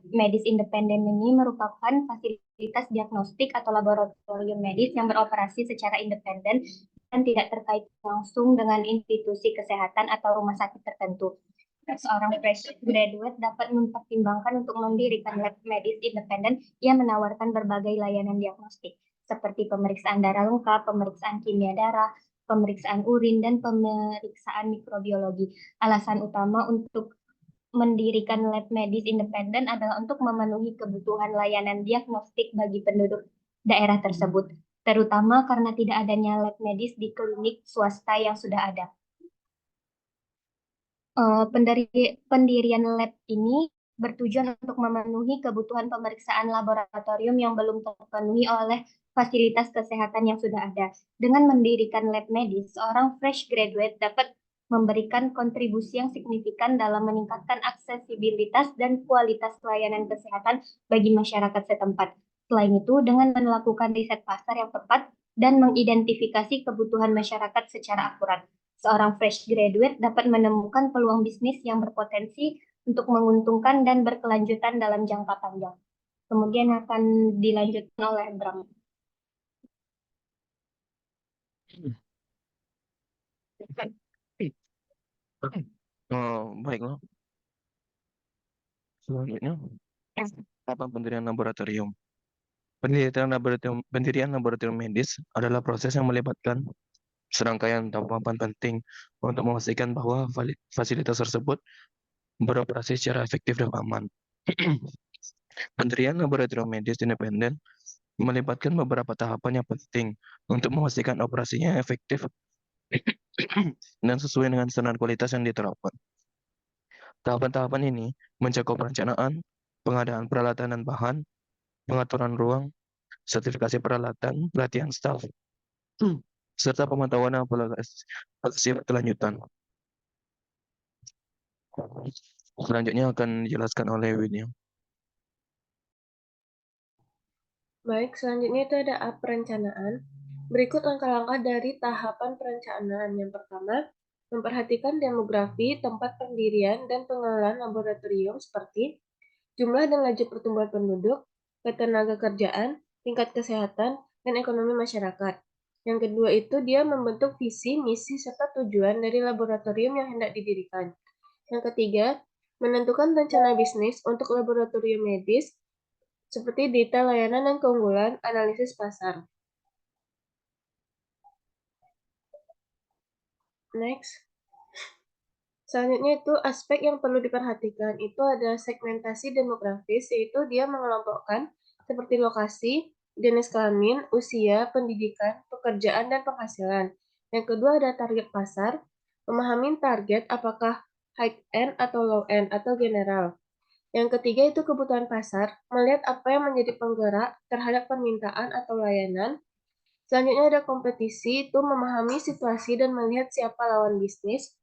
medis independen ini merupakan fasilitas diagnostik atau laboratorium medis yang beroperasi secara independen dan tidak terkait langsung dengan institusi kesehatan atau rumah sakit tertentu. Seorang fresh graduate dapat mempertimbangkan untuk mendirikan lab medis independen yang menawarkan berbagai layanan diagnostik, seperti pemeriksaan darah lengkap, pemeriksaan kimia darah, pemeriksaan urin, dan pemeriksaan mikrobiologi. Alasan utama untuk mendirikan lab medis independen adalah untuk memenuhi kebutuhan layanan diagnostik bagi penduduk daerah tersebut, terutama karena tidak adanya lab medis di klinik swasta yang sudah ada. Pendirian lab ini bertujuan untuk memenuhi kebutuhan pemeriksaan laboratorium yang belum terpenuhi oleh fasilitas kesehatan yang sudah ada. Dengan mendirikan lab medis, seorang fresh graduate dapat memberikan kontribusi yang signifikan dalam meningkatkan aksesibilitas dan kualitas pelayanan kesehatan bagi masyarakat setempat. Selain itu, dengan melakukan riset pasar yang tepat dan mengidentifikasi kebutuhan masyarakat secara akurat, seorang fresh graduate dapat menemukan peluang bisnis yang berpotensi untuk menguntungkan dan berkelanjutan dalam jangka panjang. Kemudian akan dilanjutkan oleh Bram. Baiklah. Selanjutnya, tahapan pendirian laboratorium. Pendirian laboratorium medis adalah proses yang melibatkan serangkaian tahapan penting untuk memastikan bahwa fasilitas tersebut beroperasi secara efektif dan aman. Pendirian laboratorium medis independen melibatkan beberapa tahapan yang penting untuk memastikan operasinya efektif dan sesuai dengan standar kualitas yang diterapkan. Tahapan-tahapan ini mencakup perencanaan, pengadaan peralatan dan bahan, pengaturan ruang, sertifikasi peralatan, pelatihan staf, serta pemantauan evaluasi berkelanjutan. Selanjutnya akan dijelaskan oleh William. Baik, selanjutnya itu ada perencanaan. Berikut langkah-langkah dari tahapan perencanaan. Yang pertama, memperhatikan demografi, tempat pendirian, dan pengelolaan laboratorium seperti jumlah dan laju pertumbuhan penduduk, ketenaga kerjaan, tingkat kesehatan, dan ekonomi masyarakat. Yang kedua itu dia membentuk visi, misi, serta tujuan dari laboratorium yang hendak didirikan. Yang ketiga, menentukan rencana bisnis untuk laboratorium medis seperti detail layanan dan keunggulan, analisis pasar. Next. Selanjutnya itu aspek yang perlu diperhatikan itu ada segmentasi demografis, yaitu dia mengelompokkan seperti lokasi, jenis kelamin, usia, pendidikan, pekerjaan, dan penghasilan. Yang kedua ada target pasar, memahami target apakah high end atau low end atau general. Yang ketiga itu kebutuhan pasar, melihat apa yang menjadi penggerak terhadap permintaan atau layanan. Selanjutnya ada kompetisi, itu memahami situasi dan melihat siapa lawan bisnis.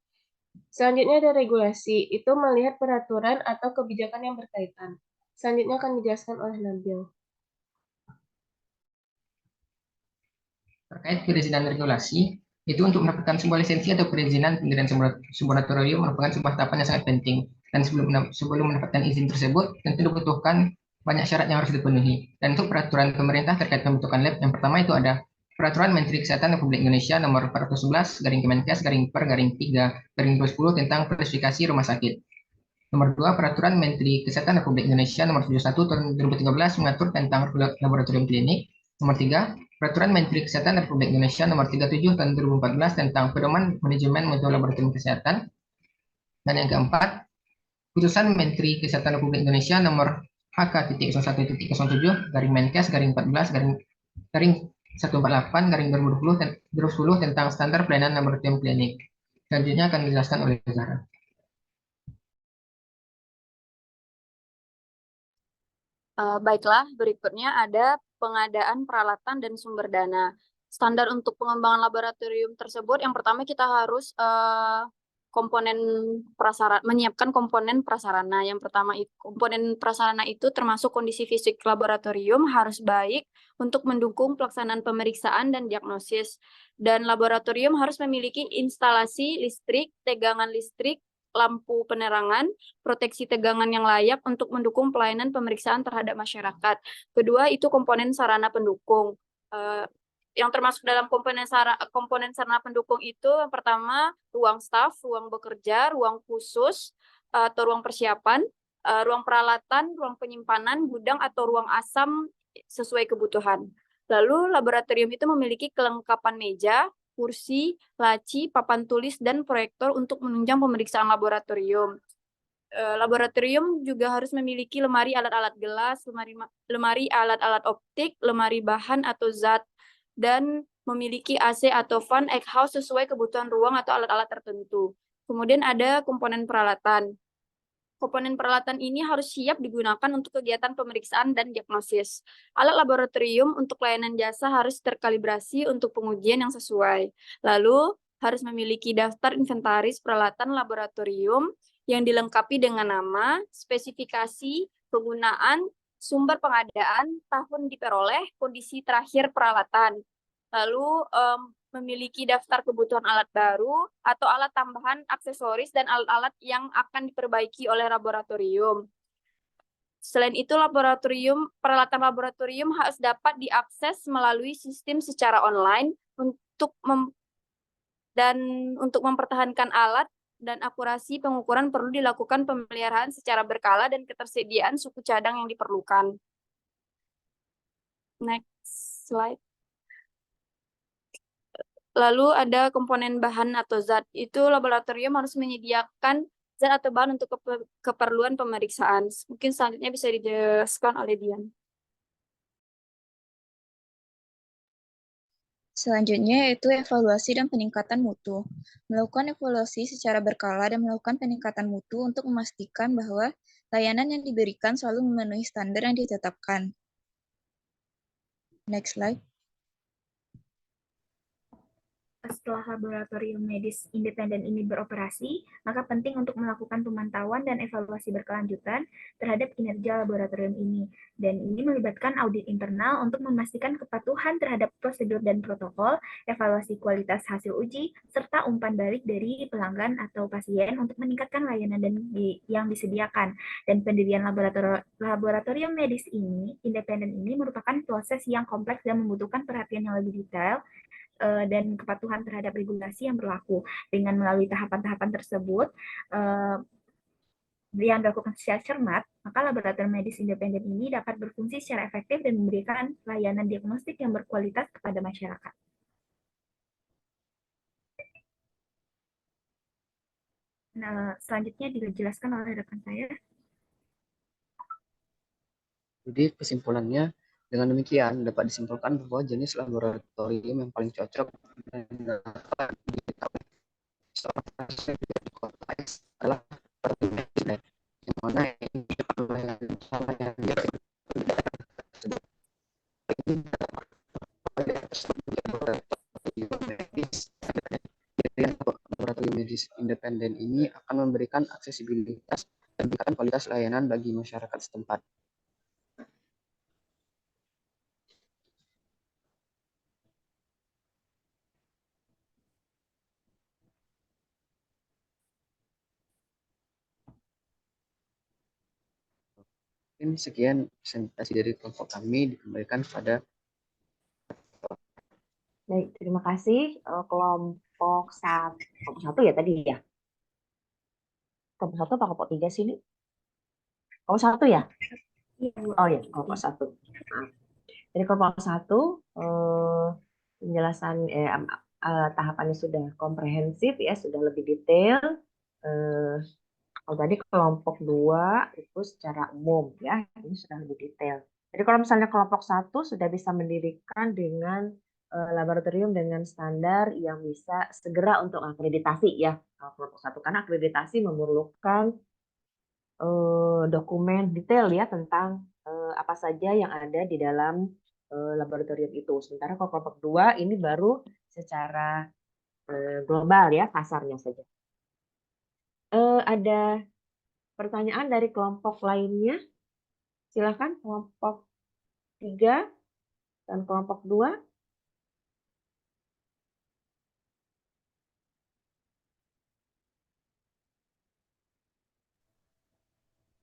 Selanjutnya ada regulasi, itu melihat peraturan atau kebijakan yang berkaitan. Selanjutnya akan dijelaskan oleh Nabil. Terkait perizinan regulasi, itu untuk mendapatkan sebuah lisensi atau perizinan pendirian laboratorium merupakan sebuah tahapan yang sangat penting. Dan sebelum mendapatkan izin tersebut, tentu dibutuhkan banyak syarat yang harus dipenuhi. Dan untuk peraturan pemerintah terkait pembentukan lab, yang pertama itu ada Peraturan Menteri Kesehatan Republik Indonesia Nomor 411 Kemenkes /Per/3/2010 tentang klasifikasi rumah sakit. Nomor 2, Peraturan Menteri Kesehatan Republik Indonesia Nomor 71 Tahun 2013 mengatur tentang laboratorium klinik. Nomor 3, Peraturan Menteri Kesehatan Republik Indonesia Nomor 37 Tahun 2014 tentang pedoman manajemen mutu laboratorium kesehatan. Dan yang keempat, Putusan Menteri Kesehatan Republik Indonesia Nomor HK.01.014/Menkes/14/148/2010 tentang standar pelayanan laboratorium klinik. Selanjutnya akan dijelaskan oleh Zahra. Baiklah, berikutnya ada pengadaan peralatan dan sumber dana. Standar untuk pengembangan laboratorium tersebut, yang pertama kita harus menyiapkan komponen prasarana. Yang pertama, komponen prasarana itu termasuk kondisi fisik laboratorium harus baik untuk mendukung pelaksanaan pemeriksaan dan diagnosis. Dan laboratorium harus memiliki instalasi listrik, tegangan listrik, lampu penerangan, proteksi tegangan yang layak untuk mendukung pelayanan pemeriksaan terhadap masyarakat. Kedua, itu komponen sarana pendukung. Yang termasuk dalam komponen sarana pendukung itu yang pertama ruang staf, ruang bekerja, ruang khusus atau ruang persiapan, ruang peralatan, ruang penyimpanan, gudang atau ruang asam sesuai kebutuhan. Lalu laboratorium itu memiliki kelengkapan meja, kursi, laci, papan tulis, dan proyektor untuk menunjang pemeriksaan laboratorium. Laboratorium juga harus memiliki lemari alat-alat gelas, lemari alat-alat optik, lemari bahan atau zat, dan memiliki AC atau fan egg-house sesuai kebutuhan ruang atau alat-alat tertentu. Kemudian ada komponen peralatan. Komponen peralatan ini harus siap digunakan untuk kegiatan pemeriksaan dan diagnosis. Alat laboratorium untuk layanan jasa harus terkalibrasi untuk pengujian yang sesuai. Lalu, harus memiliki daftar inventaris peralatan laboratorium yang dilengkapi dengan nama, spesifikasi, penggunaan, sumber pengadaan, tahun diperoleh, kondisi terakhir peralatan. Lalu, memiliki daftar kebutuhan alat baru atau alat tambahan, aksesoris, dan alat-alat yang akan diperbaiki oleh laboratorium. Selain itu, peralatan laboratorium harus dapat diakses melalui sistem secara online dan untuk mempertahankan alat dan akurasi pengukuran perlu dilakukan pemeliharaan secara berkala dan ketersediaan suku cadang yang diperlukan. Next slide. Lalu ada komponen bahan atau zat. Itu laboratorium harus menyediakan zat atau bahan untuk keperluan pemeriksaan. Mungkin selanjutnya bisa dijelaskan oleh Dian. Selanjutnya yaitu evaluasi dan peningkatan mutu. Melakukan evaluasi secara berkala dan melakukan peningkatan mutu untuk memastikan bahwa layanan yang diberikan selalu memenuhi standar yang ditetapkan. Next slide. Setelah laboratorium medis independen ini beroperasi, maka penting untuk melakukan pemantauan dan evaluasi berkelanjutan terhadap kinerja laboratorium ini. Dan ini melibatkan audit internal untuk memastikan kepatuhan terhadap prosedur dan protokol, evaluasi kualitas hasil uji, serta umpan balik dari pelanggan atau pasien untuk meningkatkan layanan yang disediakan. Dan pendirian laboratorium medis ini, independen ini merupakan proses yang kompleks dan membutuhkan perhatian yang lebih detail dan kepatuhan terhadap regulasi yang berlaku. Dengan melalui tahapan-tahapan tersebut yang dilakukan secara cermat, maka laboratorium medis independen ini dapat berfungsi secara efektif dan memberikan layanan diagnostik yang berkualitas kepada masyarakat. Nah, selanjutnya dijelaskan oleh rekan saya. Jadi kesimpulannya, dengan demikian dapat disimpulkan bahwa jenis laboratorium yang paling cocok dan dapat diketahui seorang pasien di kota X adalah laboratorium medis yang mana ini salah yang laboratorium medis independen ini akan memberikan aksesibilitas dan meningkatkan kualitas layanan bagi masyarakat setempat. Ini sekian presentasi dari kelompok kami, dikembalikan kepada. Baik, terima kasih. Kelompok satu ya tadi ya? Kelompok satu apa kelompok tiga sih ini? Kelompok satu ya? Oh ya, kelompok satu. Jadi kelompok satu, penjelasan tahapannya sudah komprehensif ya, sudah lebih detail. Kalau tadi kelompok 2 itu secara umum ya, ini sudah lebih detail. Jadi kalau misalnya kelompok 1 sudah bisa mendirikan dengan laboratorium dengan standar yang bisa segera untuk akreditasi ya, kelompok 1 karena akreditasi memerlukan dokumen detail ya tentang apa saja yang ada di dalam laboratorium itu. Sementara kalau kelompok 2 ini baru secara global ya, kasarnya saja. Ada pertanyaan dari kelompok lainnya? Silakan kelompok 3 dan kelompok 2.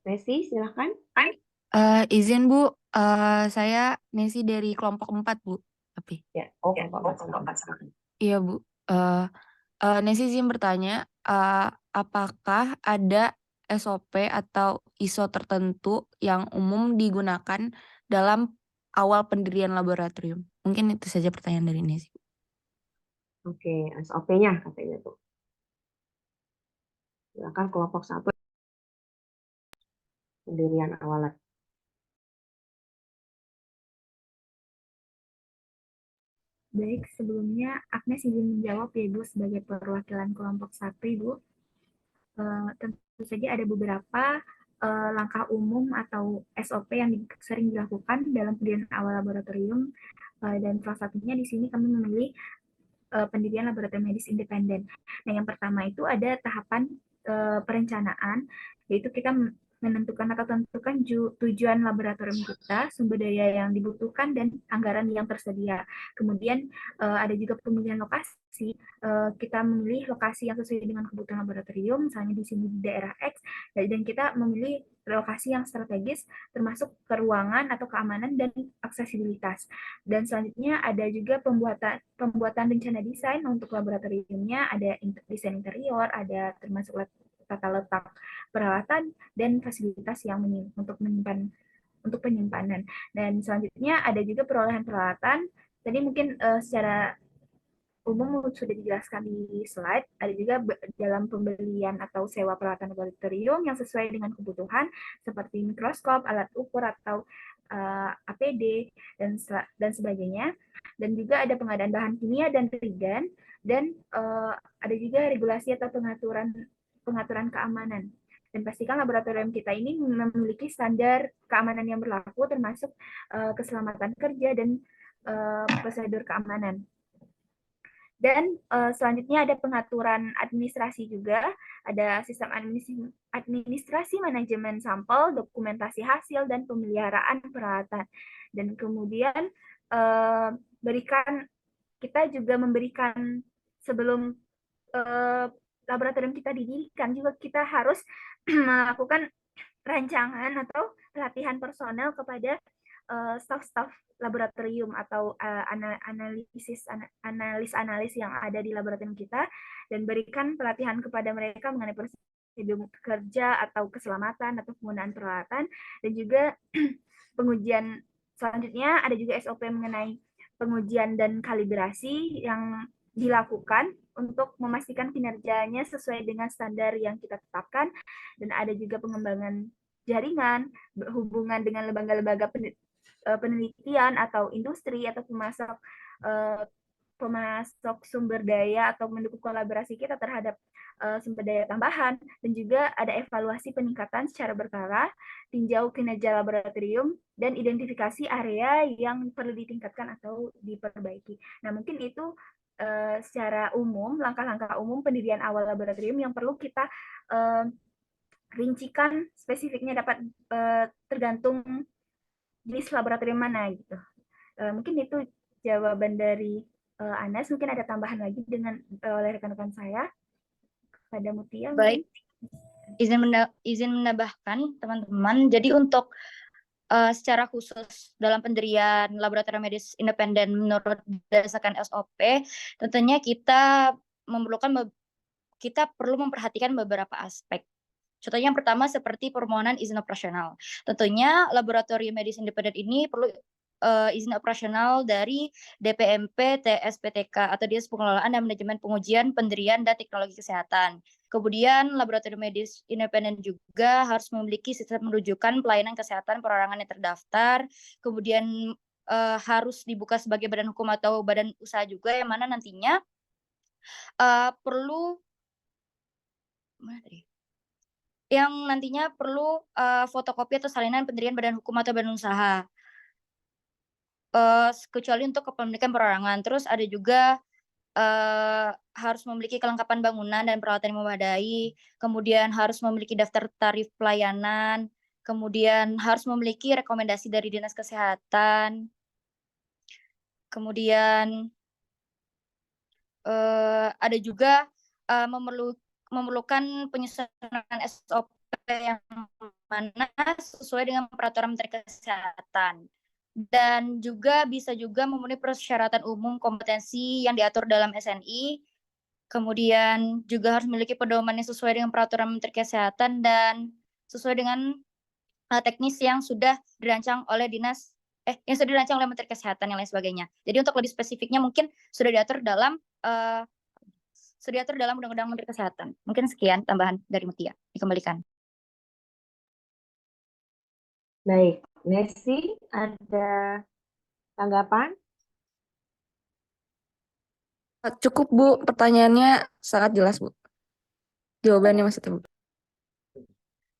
Messi, silakan. Izin Bu, saya Messi dari kelompok 4 Bu. Tapi ya, kelompok 4 silakan. Iya Bu. Messi izin bertanya, apakah ada SOP atau ISO tertentu yang umum digunakan dalam awal pendirian laboratorium? Mungkin itu saja pertanyaan dari Nessie. Oke, SOP-nya katanya tuh. Silakan kelompok 1 pendirian awal. Baik, sebelumnya Agnes izin menjawab ya Ibu sebagai perwakilan kelompok 1 Ibu. Tentu saja ada beberapa langkah umum atau SOP yang sering dilakukan dalam pendirian awal laboratorium, dan salah satunya di sini kami memilih pendirian laboratorium medis independen. Nah, yang pertama itu ada tahapan perencanaan, yaitu kita menentukan atau tentukan tujuan laboratorium kita, sumber daya yang dibutuhkan, dan anggaran yang tersedia. Kemudian ada juga pemilihan lokasi. Kita memilih lokasi yang sesuai dengan kebutuhan laboratorium, misalnya di sini di daerah X, dan kita memilih lokasi yang strategis, termasuk keruangan atau keamanan dan aksesibilitas. Dan selanjutnya ada juga pembuatan rencana desain untuk laboratoriumnya, ada desain interior, ada termasuk tata letak peralatan dan fasilitas yang untuk penyimpanan. Dan selanjutnya ada juga perolehan peralatan. Tadi mungkin secara umum sudah dijelaskan di slide. Ada juga dalam pembelian atau sewa peralatan laboratorium yang sesuai dengan kebutuhan, seperti mikroskop, alat ukur atau APD dan sebagainya. Dan juga ada pengadaan bahan kimia dan reagen, dan ada juga regulasi atau pengaturan keamanan. Dan pastikan laboratorium kita ini memiliki standar keamanan yang berlaku, termasuk keselamatan kerja dan prosedur keamanan. Dan selanjutnya ada pengaturan administrasi juga, ada sistem administrasi manajemen sampel, dokumentasi hasil, dan pemeliharaan peralatan. Dan kemudian kita juga memberikan, sebelum laboratorium kita didirikan, juga kita harus melakukan rancangan atau pelatihan personel kepada staf-staf laboratorium atau analis yang ada di laboratorium kita, dan berikan pelatihan kepada mereka mengenai prosedur kerja atau keselamatan atau penggunaan peralatan, dan juga pengujian. Selanjutnya ada juga SOP mengenai pengujian dan kalibrasi yang dilakukan untuk memastikan kinerjanya sesuai dengan standar yang kita tetapkan, dan ada juga pengembangan jaringan, berhubungan dengan lembaga-lembaga penelitian atau industri atau pemasok sumber daya atau mendukung kolaborasi kita terhadap sumber daya tambahan, dan juga ada evaluasi peningkatan secara berkala, tinjau kinerja laboratorium, dan identifikasi area yang perlu ditingkatkan atau diperbaiki. Nah, mungkin itu secara umum langkah-langkah umum pendirian awal laboratorium yang perlu kita rincikan. Spesifiknya dapat tergantung jenis laboratorium mana gitu. Mungkin itu jawaban dari Anas. Mungkin ada tambahan lagi oleh rekan-rekan saya pada Mutia. Baik, izin menambahkan teman-teman. Jadi untuk secara khusus dalam pendirian laboratorium medis independen menurut berdasarkan SOP, tentunya kita perlu memperhatikan beberapa aspek. Contohnya yang pertama seperti permohonan izin operasional. Tentunya laboratorium medis independen ini perlu izin operasional dari DPMP TSPTK atau Dinas Pengelolaan dan Manajemen Pengujian, Pendirian, dan Teknologi Kesehatan. Kemudian laboratorium medis independen juga harus memiliki sistem rujukan pelayanan kesehatan perorangan yang terdaftar. Kemudian harus dibuka sebagai badan hukum atau badan usaha juga, yang mana nantinya perlu fotokopi atau salinan pendirian badan hukum atau badan usaha, kecuali untuk kepemilikan perorangan. Terus ada juga harus memiliki kelengkapan bangunan dan peralatan yang memadai, kemudian harus memiliki daftar tarif pelayanan, kemudian harus memiliki rekomendasi dari Dinas Kesehatan, kemudian ada juga memerlukan penyusunan SOP yang mana sesuai dengan peraturan Menteri Kesehatan, dan juga bisa juga memenuhi persyaratan umum kompetensi yang diatur dalam SNI. Kemudian juga harus memiliki pedoman yang sesuai dengan peraturan Menteri Kesehatan dan sesuai dengan teknis yang sudah dirancang oleh Menteri Kesehatan yang lain sebagainya. Jadi untuk lebih spesifiknya mungkin sudah diatur dalam Undang-Undang Menteri Kesehatan. Mungkin sekian tambahan dari Mutia. Dikembalikan. Baik, Mercy, ada tanggapan? Cukup, Bu. Pertanyaannya sangat jelas, Bu. Jawabannya masih Bu.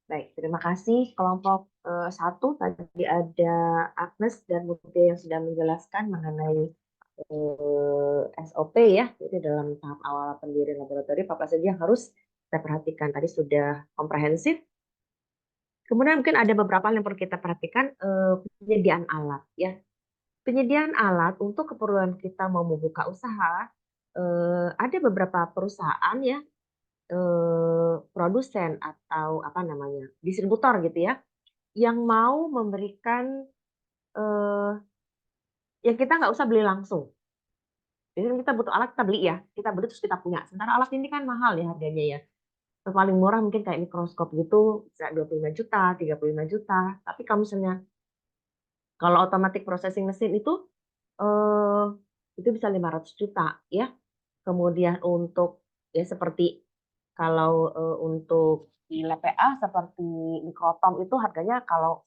Baik, terima kasih. Kelompok 1 tadi ada Agnes dan Mutia yang sudah menjelaskan mengenai SOP ya. Jadi dalam tahap awal pendirian laboratorium apa saja yang harus kita perhatikan. Tadi sudah komprehensif. Kemudian mungkin ada beberapa hal yang perlu kita perhatikan, penyediaan alat ya. Penyediaan alat untuk keperluan kita mau membuka usaha, ada beberapa perusahaan ya, produsen atau apa namanya, distributor gitu ya, yang mau memberikan, ya kita nggak usah beli langsung. Jadi kita butuh alat kita beli ya, kita beli terus kita punya. Sementara alat ini kan mahal ya harganya ya. Paling murah mungkin kayak mikroskop gitu bisa 25 juta, 35 juta. Tapi kalau misalnya kalau automatic processing mesin eh, itu bisa 500 juta ya. Kemudian untuk ya seperti kalau untuk di LPA seperti mikrotom itu harganya kalau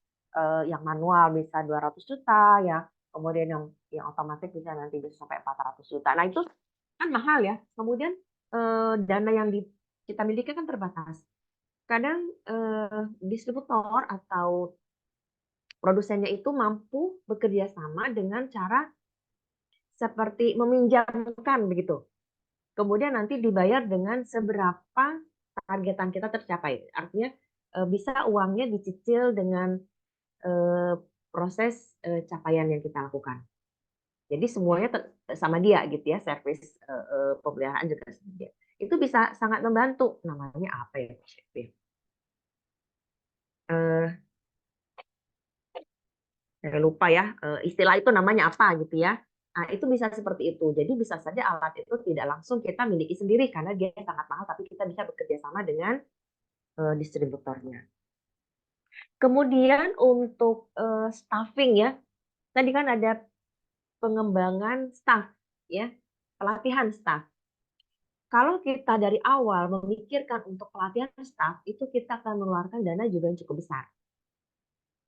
yang manual bisa 200 juta ya. Kemudian yang otomatis bisa nanti bisa sampai 400 juta. Nah, itu kan mahal ya. Kemudian dana yang kita miliki kan terbatas. Kadang distributor atau produsennya itu mampu bekerja sama dengan cara seperti meminjamkan begitu. Kemudian nanti dibayar dengan seberapa targetan kita tercapai. Artinya bisa uangnya dicicil dengan proses capaian yang kita lakukan. Jadi semuanya sama dia gitu ya, servis pemeliharaan juga sama dia. Itu bisa sangat membantu. Namanya apa ya? Saya lupa ya, istilah itu namanya apa gitu ya. Nah, itu bisa seperti itu. Jadi bisa saja alat itu tidak langsung kita miliki sendiri karena dia sangat mahal, tapi kita bisa bekerja sama dengan distributornya. Kemudian untuk staffing ya, tadi kan ada pengembangan staff ya, pelatihan staff. Kalau kita dari awal memikirkan untuk pelatihan staff, itu kita akan mengeluarkan dana juga yang cukup besar.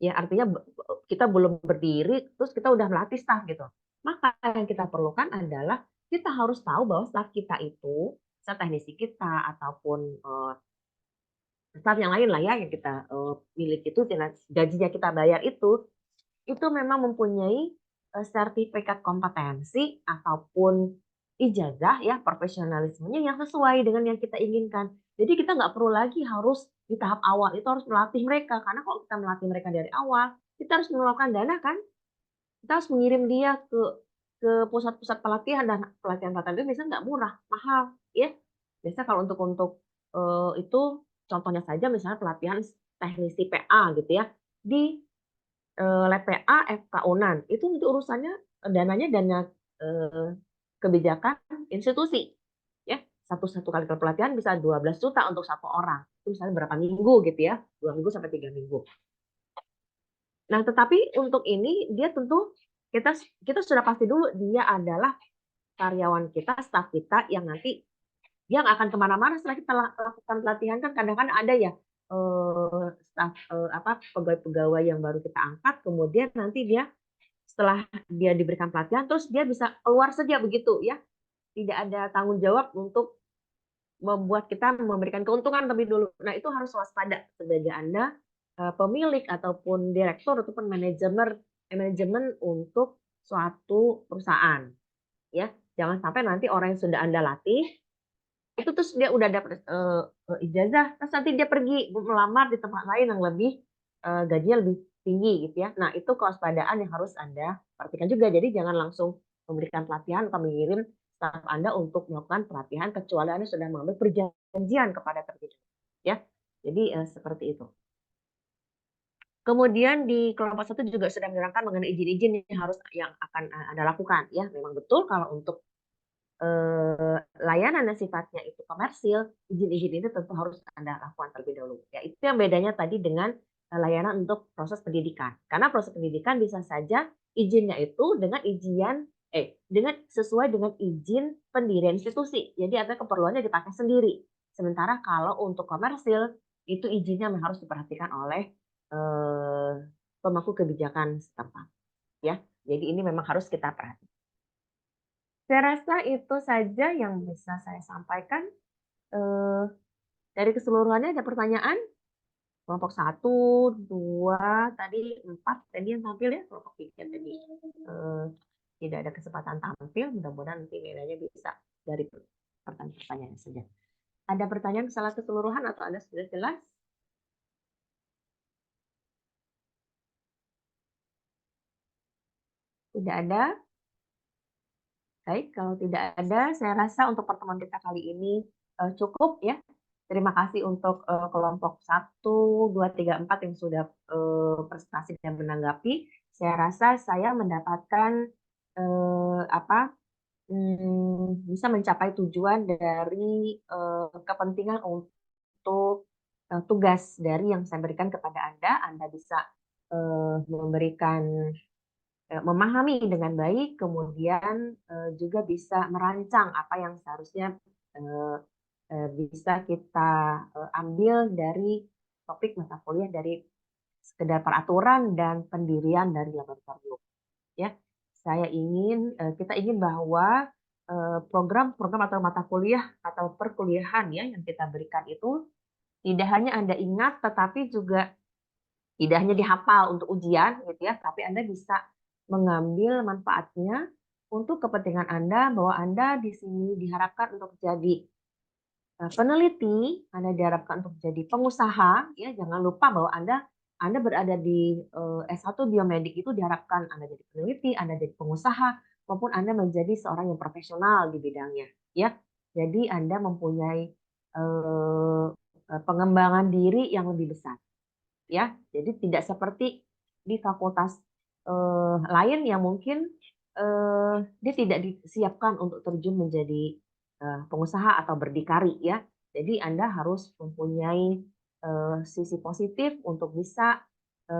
Ya, artinya kita belum berdiri, terus kita udah melatih staff gitu. Maka yang kita perlukan adalah kita harus tahu bahwa staff kita itu, staff teknisi kita ataupun staff yang lain lah ya yang kita miliki itu, gajinya kita bayar itu memang mempunyai sertifikat kompetensi ataupun ijazah ya profesionalismenya yang sesuai dengan yang kita inginkan. Jadi kita nggak perlu lagi harus di tahap awal itu harus melatih mereka, karena kalau kita melatih mereka dari awal, kita harus mengeluarkan dana kan, kita harus mengirim dia ke pusat-pusat pelatihan, dan pelatihan-pelatihan itu biasanya nggak murah, mahal ya. Biasa kalau untuk itu contohnya saja misalnya pelatihan teknisi PA gitu ya di lab PA FK Unan itu urusannya dananya dana kebijakan institusi ya, satu kali pelatihan bisa 12 juta untuk satu orang, itu misalnya berapa minggu gitu ya, 2 minggu sampai 3 minggu. Nah, tetapi untuk ini dia tentu kita sudah pasti dulu dia adalah karyawan kita, staf kita yang nanti dia nggak akan kemana-mana setelah kita lakukan pelatihan. Kan kadang-kadang ada ya staf pegawai-pegawai yang baru kita angkat, kemudian nanti dia setelah dia diberikan pelatihan terus dia bisa keluar saja begitu ya, tidak ada tanggung jawab untuk membuat kita memberikan keuntungan lebih dulu. Nah, itu harus waspada sebagai Anda pemilik ataupun direktur ataupun manajemen untuk suatu perusahaan ya. Jangan sampai nanti orang yang sudah Anda latih itu terus dia udah dapat ijazah, terus nanti dia pergi melamar di tempat lain yang lebih gajinya lebih tinggi gitu ya. Nah, itu kewaspadaan yang harus Anda perhatikan juga. Jadi jangan langsung memberikan pelatihan atau mengirim staf Anda untuk melakukan pelatihan kecuali Anda sudah mengambil perjanjian kepada terlebih dahulu ya. Jadi seperti itu. Kemudian di kelompok 1 juga sudah menerangkan mengenai izin-izin yang akan Anda lakukan ya. Memang betul kalau untuk layanan yang sifatnya itu komersil, izin-izin itu tentu harus Anda lakukan terlebih dahulu. Ya, itu yang bedanya tadi dengan layanan untuk proses pendidikan. Karena proses pendidikan bisa saja izinnya itu dengan sesuai dengan izin pendirian institusi. Jadi ada keperluannya dipakai sendiri. Sementara kalau untuk komersil itu izinnya memang harus diperhatikan oleh pemangku kebijakan setempat. Ya, jadi ini memang harus kita perhatikan. Saya rasa itu saja yang bisa saya sampaikan. Dari keseluruhannya ada pertanyaan? Kelompok 1, 2, tadi 4 tadi yang tampil ya, kelompok 3 tadi tidak ada kesempatan tampil. Mudah-mudahan nanti nilainya bisa dari pertanyaan-pertanyaan saja. Ada pertanyaan salah keseluruhan atau Anda sudah jelas? Tidak ada? Baik, kalau tidak ada, saya rasa untuk pertemuan kita kali ini cukup ya. Terima kasih untuk kelompok 1, 2, 3, 4 yang sudah presentasi dan menanggapi. Saya rasa saya mendapatkan bisa mencapai tujuan dari kepentingan untuk tugas dari yang saya berikan kepada Anda. Anda bisa memahami dengan baik, kemudian juga bisa merancang apa yang seharusnya bisa kita ambil dari topik mata kuliah dari sekedar peraturan dan pendirian dari laboratorium. Ya, kita ingin bahwa program-program atau mata kuliah atau perkuliahan ya yang kita berikan itu tidak hanya Anda ingat, tetapi juga tidak hanya dihafal untuk ujian, gitu ya, tapi Anda bisa mengambil manfaatnya untuk kepentingan Anda, bahwa Anda di sini diharapkan untuk jadi peneliti, Anda diharapkan untuk jadi pengusaha, ya jangan lupa bahwa Anda berada di S1 biomedik itu diharapkan Anda jadi peneliti, Anda jadi pengusaha, maupun Anda menjadi seorang yang profesional di bidangnya, ya. Jadi Anda mempunyai pengembangan diri yang lebih besar, ya. Jadi tidak seperti di fakultas lain yang mungkin dia tidak disiapkan untuk terjun menjadi pengusaha atau berdikari, ya. Jadi Anda harus mempunyai sisi positif untuk bisa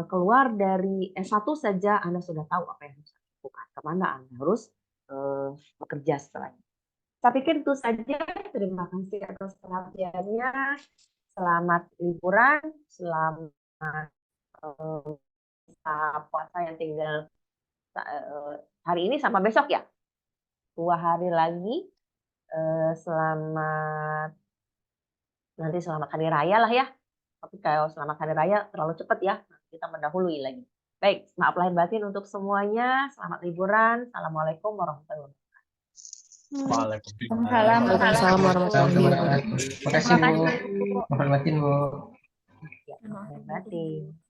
keluar dari S1 saja Anda sudah tahu apa yang harus dilakukan, kemana Anda harus bekerja setelahnya. Saya pikir itu saja. Terima kasih atas perhatiannya. Selamat liburan, selamat puasa yang tinggal hari ini sampai besok ya. 2 hari lagi. Nanti selamat hari raya lah ya. Tapi kalau selamat hari raya terlalu cepat ya. Kita mendahului lagi. Baik, maaf lahir batin untuk semuanya. Selamat liburan. Assalamualaikum warahmatullahi wabarakatuh. Waalaikumsalam warahmatullahi wabarakatuh. Terima kasih Bu. Maaf lahir batin Bu. Ya, maaf lahir batin.